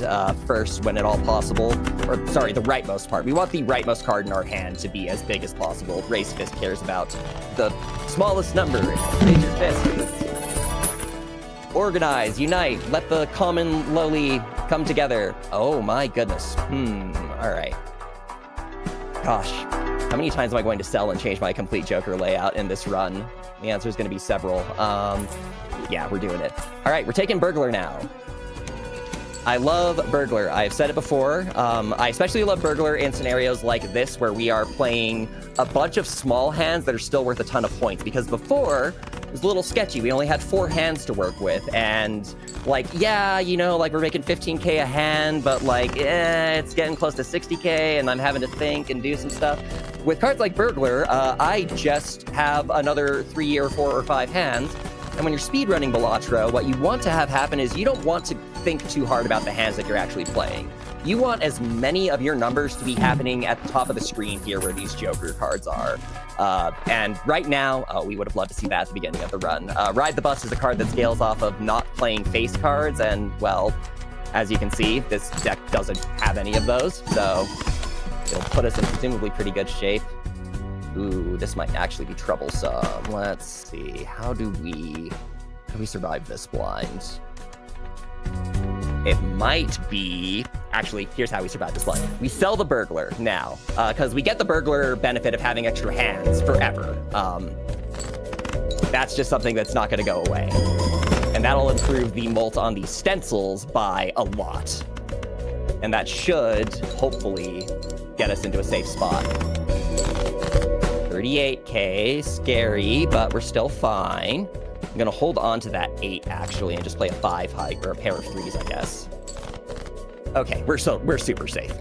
first when at all possible. Or, sorry, the rightmost part. We want the rightmost card in our hand to be as big as possible. Raised Fist cares about the smallest number. Raise your fist. Organize, unite, let the common lowly come together. Oh my goodness. All right. Gosh, how many times am I going to sell and change my complete Joker layout in this run? The answer is going to be several. Yeah, we're doing it. All right, we're taking Burglar now. I love Burglar. I've said it before. I especially love Burglar in scenarios like this where we are playing a bunch of small hands that are still worth a ton of points. Because before, it was a little sketchy. We only had 4 hands to work with. And, like, yeah, you know, like, we're making 15K a hand, but, like, it's getting close to 60K, and I'm having to think and do some stuff. With cards like Burglar, I just have another 3 or 4 or 5 hands. And when you're speedrunning Balatro, what you want to have happen is you don't want to think too hard about the hands that you're actually playing. You want as many of your numbers to be happening at the top of the screen here where these Joker cards are. And right now, we would have loved to see that at the beginning of the run. Ride the Bus is a card that scales off of not playing face cards, and, well, as you can see, this deck doesn't have any of those, so it'll put us in presumably pretty good shape. Ooh, this might actually be troublesome. Let's see. How do we survive this blind? It might be... Actually, here's how we survive this blind. We sell the Burglar now, because we get the Burglar benefit of having extra hands forever. That's just something that's not going to go away. and that'll improve the molt on the stencils by a lot. And that should, hopefully, get us into a safe spot. 38k, scary, but we're still fine. I'm gonna hold on to that 8, actually, and just play a 5 high, or a pair of 3s, I guess. Okay, we're super safe.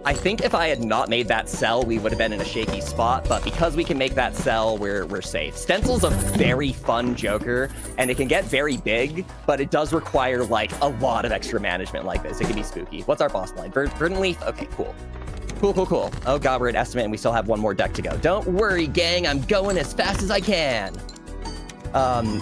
I think if I had not made that cell, we would have been in a shaky spot, but because we can make that cell, we're safe. Stencil's a very fun joker, and it can get very big, but it does require, like, a lot of extra management like this. It can be spooky. What's our boss line? Verdant Leaf? Okay, cool. Cool. Oh god, we're at estimate, and we still have one more deck to go. Don't worry, gang, I'm going as fast as I can.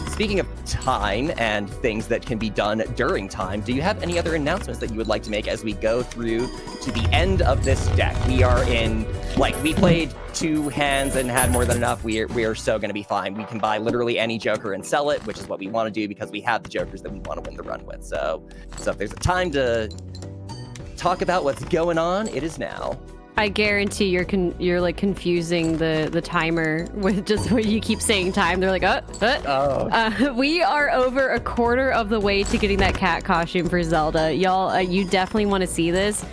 Speaking of time and things that can be done during time, do you have any other announcements that you would like to make as we go through to the end of this deck? We are in, like, we played 2 hands and had more than enough. We are so going to be fine. We can buy literally any joker and sell it, which is what we want to do because we have the jokers that we want to win the run with. So if there's a time to talk about what's going on, it is now. I guarantee you're like confusing the timer with just when you keep saying time. They're like, we are over a quarter of the way to getting that cat costume for Zelda. Y'all, you definitely want to see this.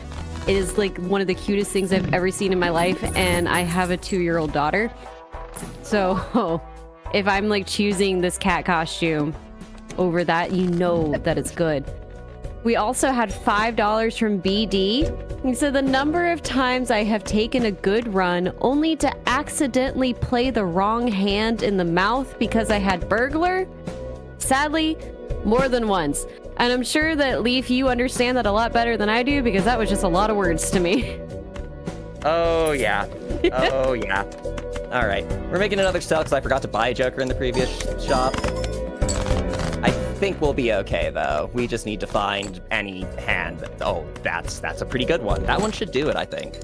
It is like one of the cutest things I've ever seen in my life, and I have a 2-year-old daughter. So if I'm like choosing this cat costume over that, you know that it's good. We also had $5 from BD. He said, the number of times I have taken a good run only to accidentally play the wrong hand in the mouth because I had burglar? Sadly, more than once. And I'm sure that, Leif, you understand that a lot better than I do because that was just a lot of words to me. Oh, yeah. Oh, yeah. All right. We're making another sell because I forgot to buy a joker in the previous shop. I think we'll be okay, though. We just need to find any hand. Oh, that's a pretty good one. That one should do it, I think.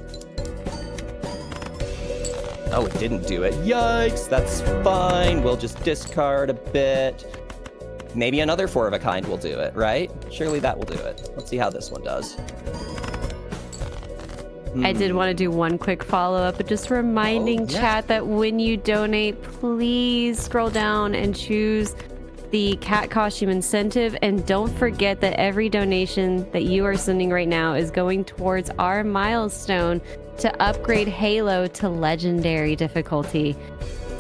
Oh, it didn't do it. Yikes, that's fine. We'll just discard a bit. Maybe another 4 of a kind will do it, right? Surely that will do it. Let's see how this one does. I did want to do one quick follow-up, but just reminding chat that when you donate, please scroll down and choose the cat costume incentive, and don't forget that every donation that you are sending right now is going towards our milestone to upgrade Halo to legendary difficulty.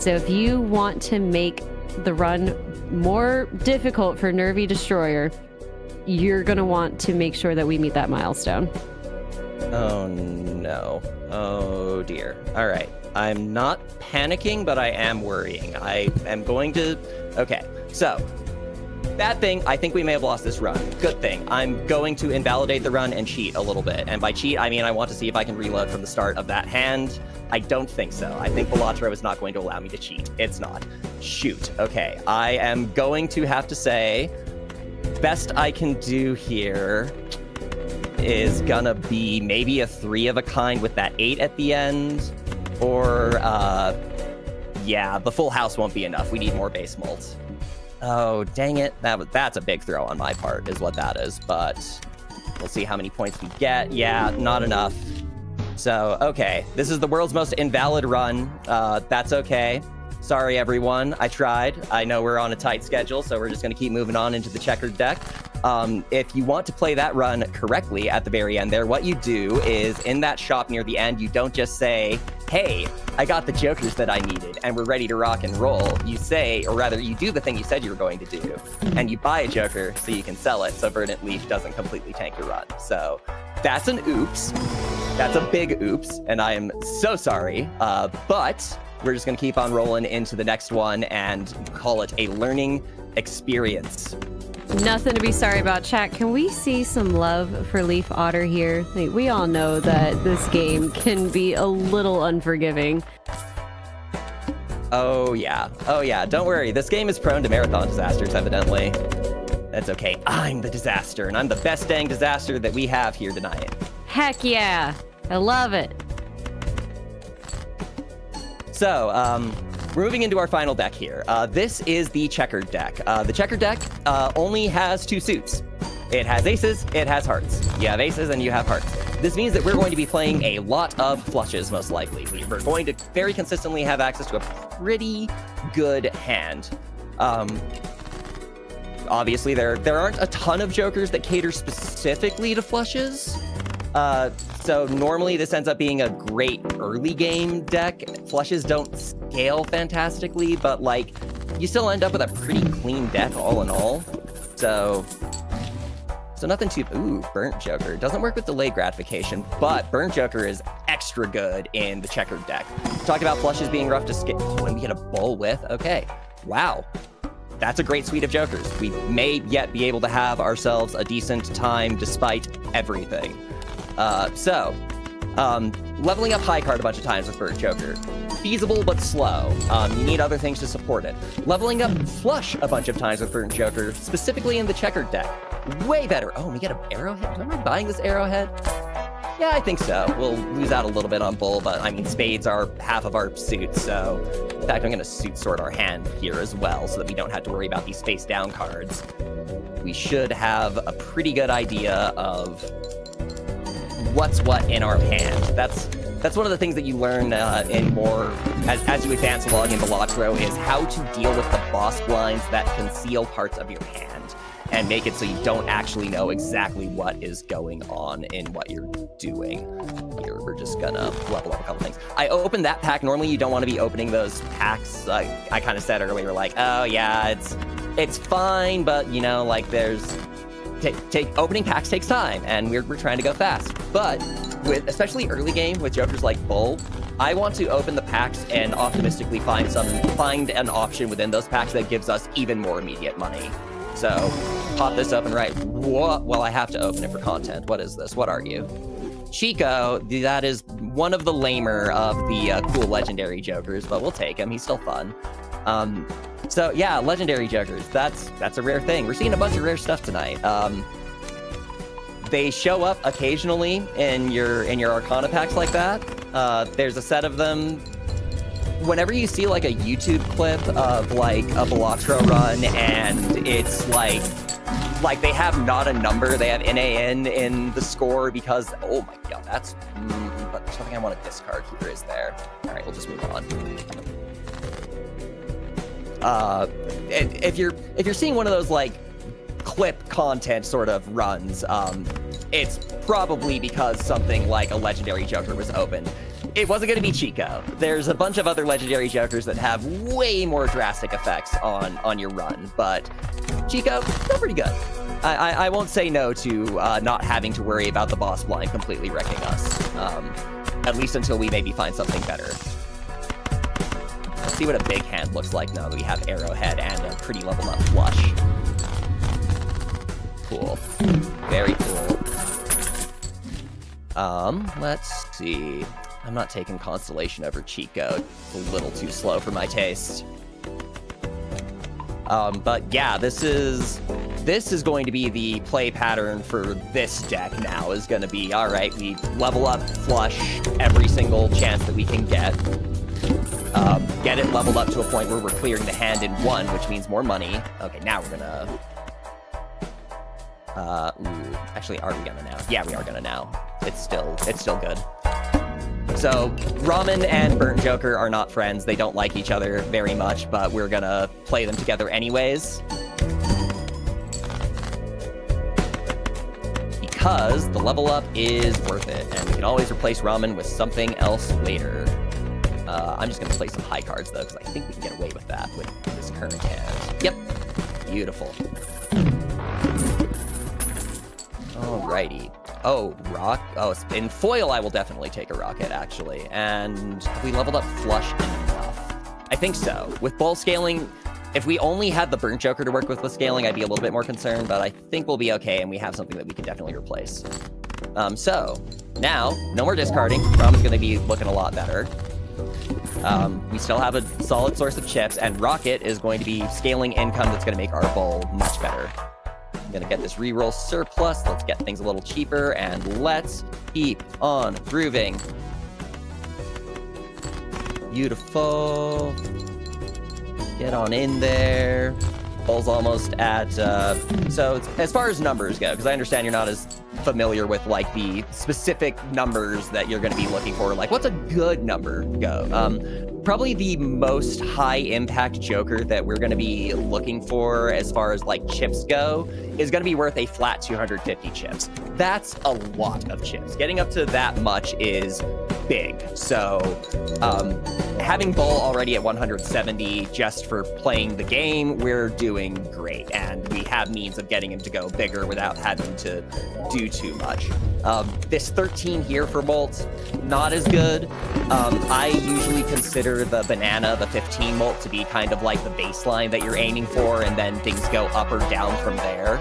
So if you want to make the run more difficult for Nervy Destroyer, you're going to want to make sure that we meet that milestone. Oh no. Oh dear. All right. I'm not panicking, but I am worrying. I am going to... Okay. So, bad thing, I think we may have lost this run. Good thing, I'm going to invalidate the run and cheat a little bit. And by cheat, I mean I want to see if I can reload from the start of that hand. I don't think so. I think Balatro is not going to allow me to cheat. It's not. Shoot. Okay, I am going to have to say, best I can do here is gonna be maybe a 3 of a kind with that 8 at the end. Or, yeah, the full house won't be enough. We need more base molds. Oh, dang it. That's a big throw on my part, is what that is. But we'll see how many points we get. Yeah, not enough. So, okay. This is the world's most invalid run. That's okay. Sorry, everyone. I tried. I know we're on a tight schedule, so we're just going to keep moving on into the checkered deck. If you want to play that run correctly at the very end there, what you do is in that shop near the end, you don't just say, hey, I got the jokers that I needed and we're ready to rock and roll. You say, or rather you do the thing you said you were going to do, and you buy a joker so you can sell it so Verdant Leaf doesn't completely tank your run. So that's an oops. That's a big oops, and I am so sorry, but we're just going to keep on rolling into the next one and call it a learning experience. Nothing to be sorry about, chat. Can we see some love for LeifOtter here? Like, we all know that this game can be a little unforgiving. Oh yeah. Oh yeah. Don't worry. This game is prone to marathon disasters, evidently. That's okay. I'm the disaster, and I'm the best dang disaster that we have here tonight. Heck yeah. I love it. So, we're moving into our final deck here. This is the checkered deck. The checkered deck only has 2 suits. It has aces, it has hearts. You have aces and you have hearts. This means that we're going to be playing a lot of flushes, most likely. We're going to very consistently have access to a pretty good hand. obviously there aren't a ton of jokers that cater specifically to flushes. So normally this ends up being a great early game deck. Flushes don't scale fantastically, but like you still end up with a pretty clean deck all in all. So nothing too... Ooh, Burnt Joker. Doesn't work with delayed gratification, but Burnt Joker is extra good in the checkered deck. Talked about flushes being rough to scale. Oh, and we get a bull with? Okay. Wow. That's a great suite of jokers. We may yet be able to have ourselves a decent time despite everything. Leveling up high card a bunch of times with Burnt Joker. Feasible, but slow. You need other things to support it. Leveling up flush a bunch of times with Burnt Joker, specifically in the checkered deck. Way better. Oh, we get an arrowhead? Am I buying this arrowhead? Yeah, I think so. We'll lose out a little bit on bull, but I mean, spades are half of our suit, so... In fact, I'm going to suit sort our hand here as well, so that we don't have to worry about these face down cards. We should have a pretty good idea of what's what in our hand. That's one of the things that you learn in more as you advance along in Balatro is how to deal with the boss blinds that conceal parts of your hand and make it so you don't actually know exactly what is going on in what you're doing. Here, we're just gonna level up a couple things. I opened that pack. Normally you don't want to be opening those packs. I kind of said earlier, like, oh yeah, it's fine, but you know, like there's opening packs takes time, and we're trying to go fast. But with especially early game with jokers like Bull, I want to open the packs and optimistically find an option within those packs that gives us even more immediate money. So pop this open right. What? Well, I have to open it for content. What is this? What are you? Chico, that is one of the lamer of the cool legendary jokers, but we'll take him. He's still fun. So yeah, legendary jokers. That's a rare thing. We're seeing a bunch of rare stuff tonight. They show up occasionally in your Arcana packs like that. There's a set of them. Whenever you see like a YouTube clip of like a Balatro run and it's like they have not a number, they have NAN in the score because, oh my god, that's, but there's something I want to discard here, is there? All right, we'll just move on. If you're seeing one of those like clip content sort of runs, it's probably because something like a legendary joker was opened. It wasn't going to be Chico. There's a bunch of other legendary jokers that have way more drastic effects on your run, but Chico, still pretty good. I won't say no to not having to worry about the boss blind completely wrecking us, at least until we maybe find something better. Let's see what a big hand looks like now that we have Arrowhead and a pretty leveled up flush. Cool. Very cool. Let's see. I'm not taking Constellation over Chico. It's a little too slow for my taste. But yeah, this is going to be the play pattern for this deck now, is going to be, all right, we level up flush every single chance that we can get. Get it leveled up to a point where we're clearing the hand in one, which means more money. Okay, now we're gonna... actually, are we gonna now? Yeah, we are gonna now. It's still good. So, Ramen and Burnt Joker are not friends. They don't like each other very much, but we're gonna play them together anyways. Because the level up is worth it, and we can always replace Ramen with something else later. I'm just gonna play some high cards though, because I think we can get away with that with this current hand. Yep. Beautiful. Alrighty. Oh, rock. Oh, in foil, I will definitely take a rocket, actually. And have we leveled up flush enough? I think so. With bull scaling, if we only had the Burnt Joker to work with scaling, I'd be a little bit more concerned, but I think we'll be okay, and we have something that we can definitely replace. So, now, no more discarding. Ramen's going to be looking a lot better. We still have a solid source of chips, and Rocket is going to be scaling income that's going to make our bowl much better. I'm going to get this reroll surplus. Let's get things a little cheaper, and let's keep on grooving. Beautiful. Get on in there. Bowl's almost at... so, as far as numbers go, because I understand you're not as familiar with like the specific numbers that you're going to be looking for, like what's a good number go? Probably the most high impact joker that we're going to be looking for as far as like chips go is going to be worth a flat 250 chips. That's a lot of chips. Getting up to that much is big. So having Bull already at 170 just for playing the game, we're doing great. And we have means of getting him to go bigger without having to do too much. This 13 here for Molt, not as good. I usually consider the banana, the 15 Molt, to be kind of like the baseline that you're aiming for, and then things go up or down from there.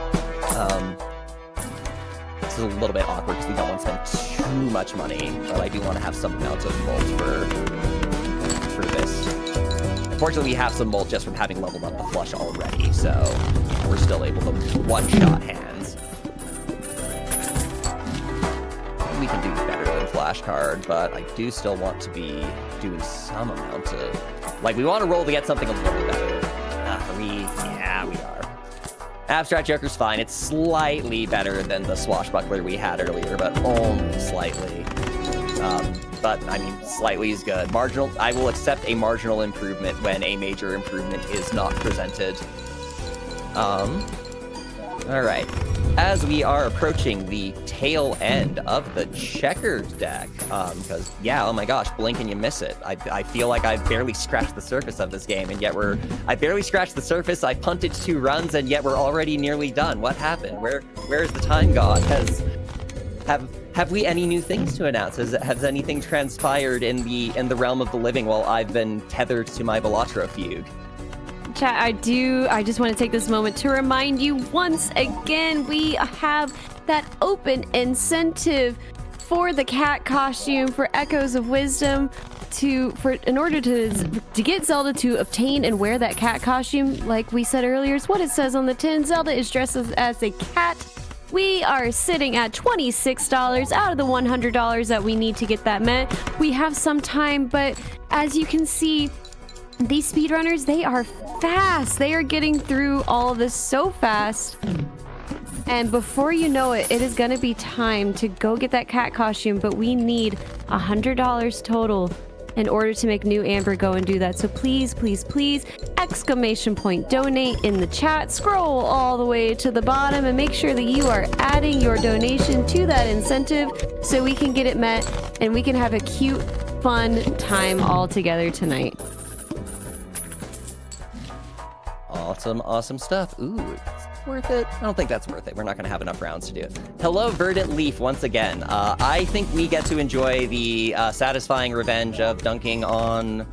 This is a little bit awkward because we don't want to spend too much money, but I do want to have some amount of Molt for this. Unfortunately, we have some Molt just from having leveled up the flush already, so we're still able to one-shot hands. We can do better than flashcard, but I do still want to be doing some amount of... Like, we want to roll to get something a little better. Yeah, we are. Abstract Joker's fine. It's slightly better than the Swashbuckler we had earlier, but only slightly. But, I mean, slightly is good. Marginal. I will accept a marginal improvement when a major improvement is not presented. Alright. As we are approaching the tail end of the checkered deck, because, yeah, oh my gosh, blink and you miss it. I feel like I've barely scratched the surface of this game, and yet I barely scratched the surface, I punted 2 runs, and yet we're already nearly done. What happened? Where's the time gone? Have we any new things to announce? Has anything transpired in the realm of the living while I've been tethered to my Balatro fugue? Chat, I just want to take this moment to remind you once again, we have that open incentive for the cat costume for Echoes of Wisdom in order to get Zelda to obtain and wear that cat costume. Like we said earlier, it's what it says on the tin. Zelda is dressed as a cat. We are sitting at $26 out of the $100 that we need to get that met. We have some time, but as you can see, these speedrunners, they are fast. They are getting through all of this so fast. And before you know it, it is going to be time to go get that cat costume, but we need $100 total in order to make New Amber go and do that. So please, please, please, exclamation point donate in the chat. Scroll all the way to the bottom and make sure that you are adding your donation to that incentive so we can get it met and we can have a cute, fun time all together tonight. Awesome stuff. Ooh, it's worth it. I don't think that's worth it. We're not going to have enough rounds to do it. Hello, Verdant Leaf, once again. I think we get to enjoy the satisfying revenge of dunking on...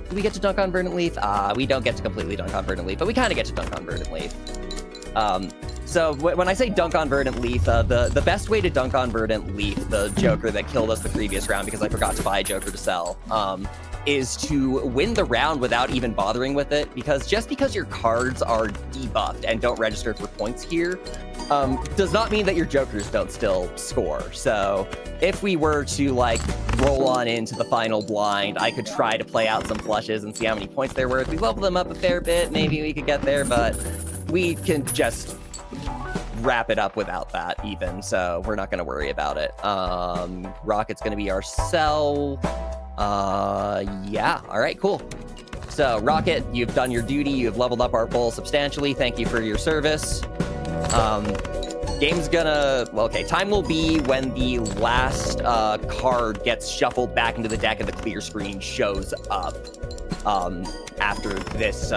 Do we get to dunk on Verdant Leaf? We don't get to completely dunk on Verdant Leaf, but we kind of get to dunk on Verdant Leaf. So when I say dunk on Verdant Leaf, the best way to dunk on Verdant Leaf, the Joker that killed us the previous round because I forgot to buy a Joker to sell, is to win the round without even bothering with it, because just because your cards are debuffed and don't register for points here, does not mean that your Jokers don't still score. So if we were to like roll on into the final blind, I could try to play out some flushes and see how many points they're worth. We level them up a fair bit, maybe we could get there, but we can just wrap it up without that even, so we're not going to worry about it. Rocket's going to be our sell. Yeah, all right, cool. So Rocket, you've done your duty. You've leveled up our bull substantially. Thank you for your service. Game's gonna, well, okay, time will be when the last card gets shuffled back into the deck and the clear screen shows up after this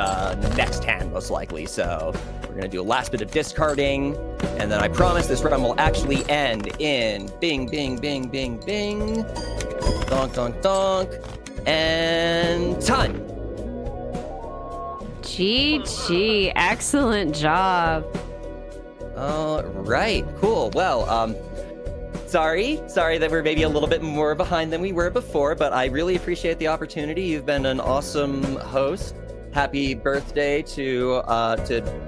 next hand, most likely. So we're gonna do a last bit of discarding, and then I promise this run will actually end in bing, bing, bing, bing, bing, donk, donk, donk, and time. GG, excellent job. All right, cool. Well, sorry that we're maybe a little bit more behind than we were before, but I really appreciate the opportunity. You've been an awesome host. Happy birthday to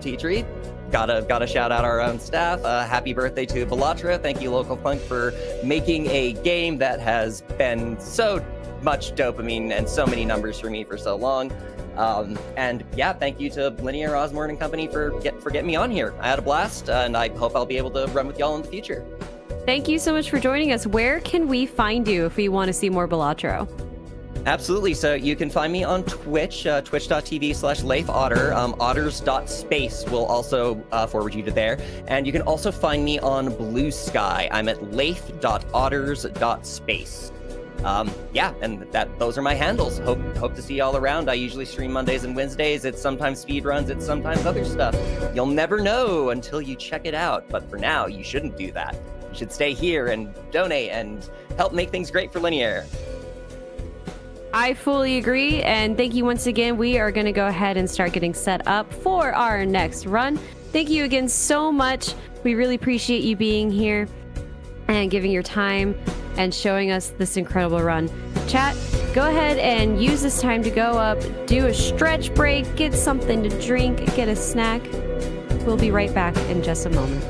T-Tree. Gotta shout out our own staff. Happy birthday to Balatro. Thank you, Local Punk, for making a game that has been so much dopamine and so many numbers for me for so long. And yeah, thank you to Linear, Osborne, and company for getting me on here. I had a blast, and I hope I'll be able to run with y'all in the future. Thank you so much for joining us. Where can we find you if we want to see more Balatro? Absolutely. So you can find me on Twitch, twitch.tv/LeifOtter. Otters.space will also forward you to there. And you can also find me on Blue Sky. I'm at leif.otters.space. Yeah, and those are my handles. Hope to see y'all around. I usually stream Mondays and Wednesdays. It's sometimes speedruns, it's sometimes other stuff. You'll never know until you check it out. But for now, you shouldn't do that. You should stay here and donate and help make things great for Linear. I fully agree, and thank you once again. We are going to go ahead and start getting set up for our next run. Thank you again so much. We really appreciate you being here and giving your time and showing us this incredible run. Chat, go ahead and use this time to go up, do a stretch break, get something to drink, get a snack. We'll be right back in just a moment.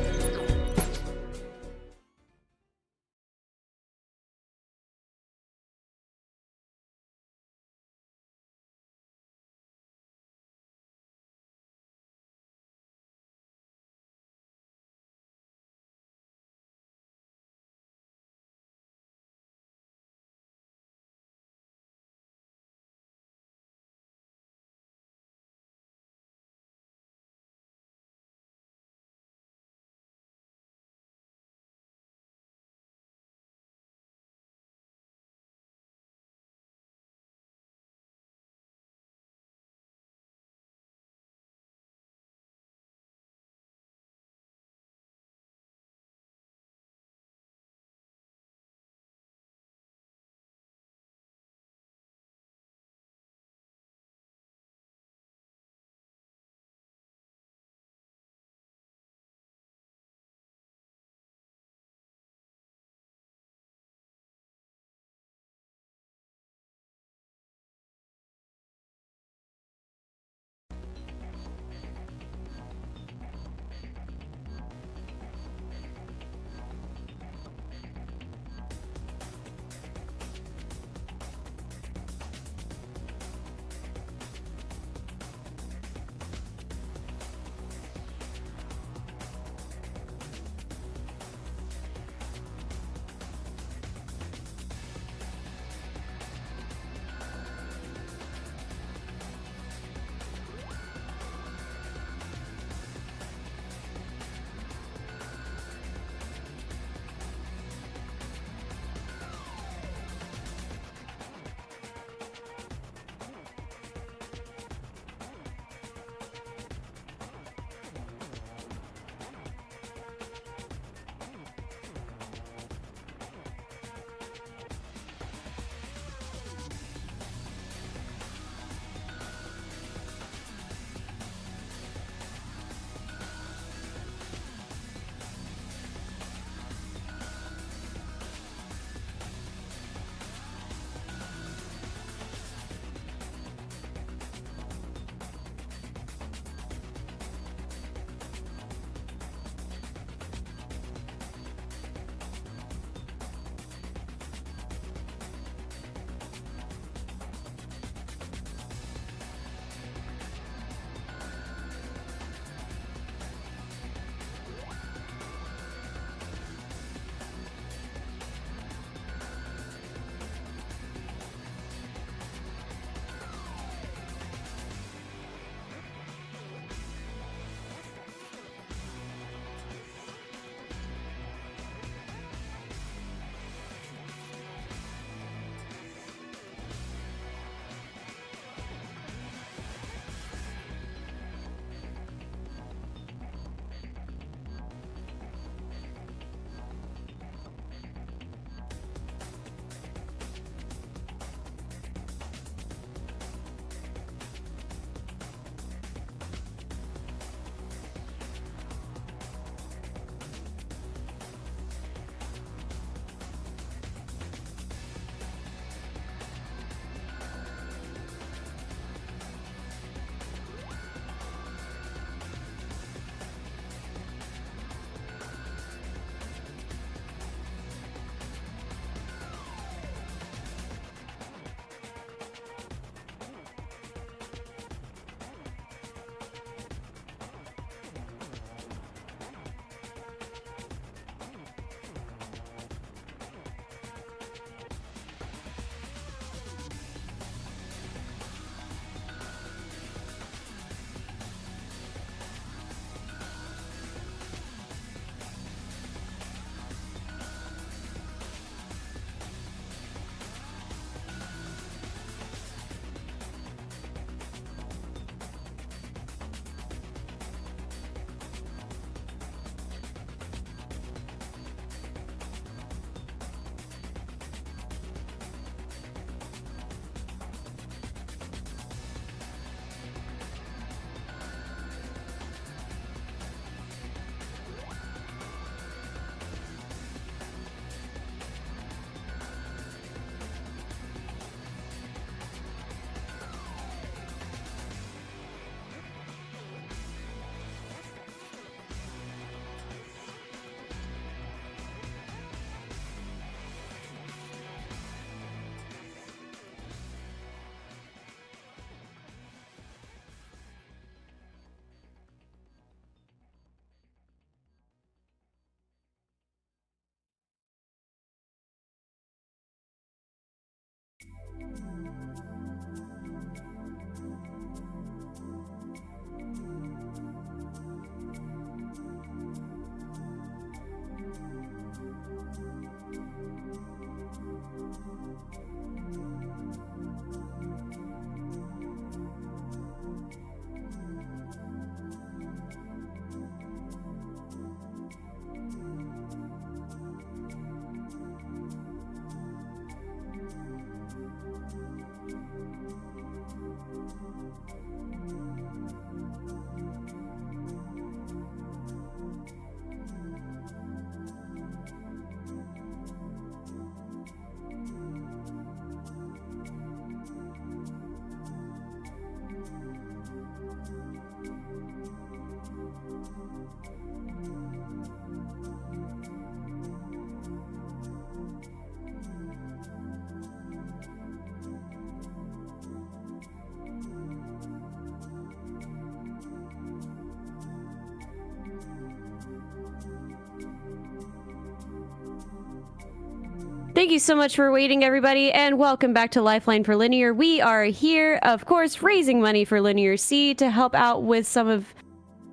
Thank you so much for waiting, everybody, and welcome back to Lifeline for Linear. We are here, of course, raising money for LinearC to help out with some of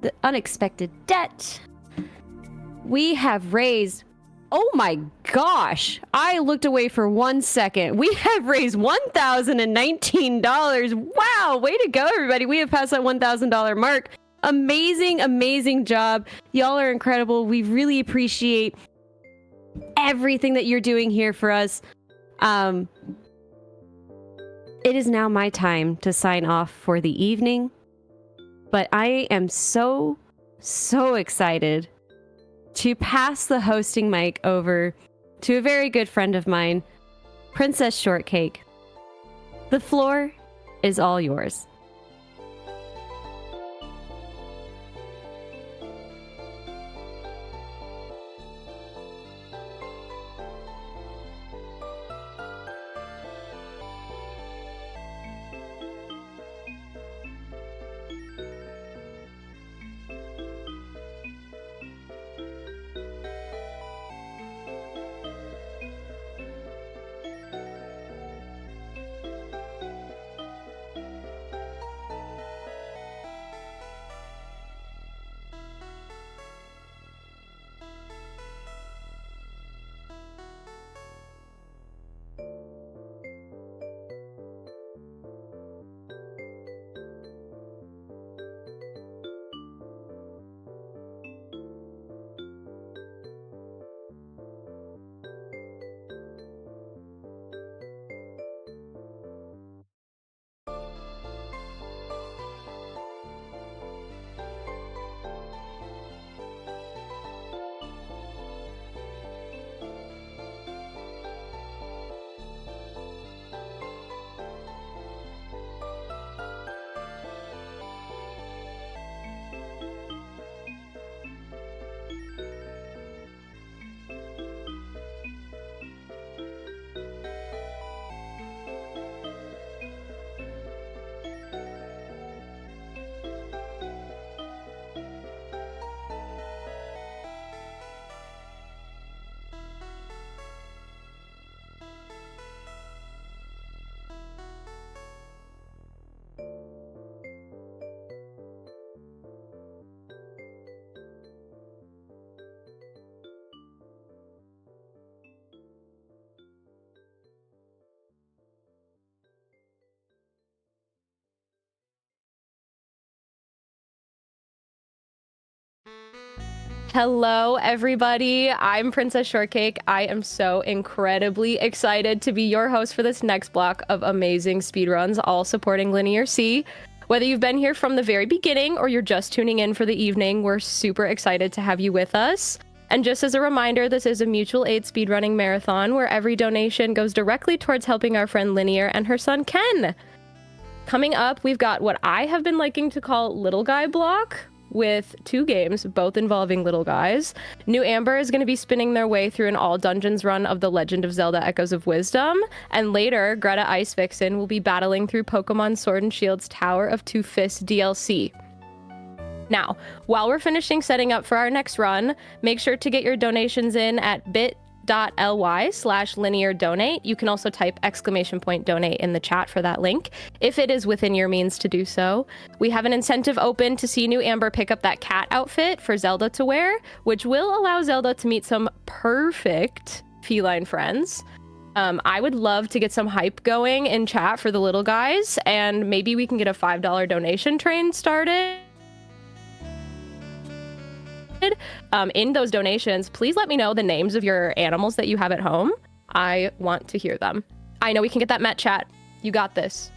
the unexpected debt. We have raised... Oh my gosh! I looked away for 1 second. We have raised $1,019. Wow! Way to go, everybody. We have passed that $1,000 mark. Amazing, amazing job. Y'all are incredible. We really appreciate everything that you're doing here for us. It is now my time to sign off for the evening, but I am so excited to pass the hosting mic over to a very good friend of mine, Princess Shortcake. The floor is all yours. Hello, everybody. I'm Princess Shortcake. I am so incredibly excited to be your host for this next block of amazing speedruns, all supporting LinearC. Whether you've been here from the very beginning or you're just tuning in for the evening, we're super excited to have you with us. And just as a reminder, this is a mutual aid speedrunning marathon where every donation goes directly towards helping our friend Linear and her son Ken. Coming up, we've got what I have been liking to call Little Guy Block, with 2 games, both involving little guys. New Amber is going to be spinning their way through an all dungeons run of The Legend of Zelda Echoes of Wisdom, and later, Greta Ice Vixen will be battling through Pokemon Sword and Shield's Tower of Two Fists DLC. Now, while we're finishing setting up for our next run, make sure to get your donations in at bit.ly/lineardonate. You can also type !donate in the chat for that link, if it is within your means to do so. We have an incentive open to see New Amber pick up that cat outfit for Zelda to wear, which will allow Zelda to meet some perfect feline friends. I would love to get some hype going in chat for the little guys, and maybe we can get a $5 donation train started. In those donations, please let me know the names of your animals that you have at home. I want to hear them. I know we can get that Met chat. You got this.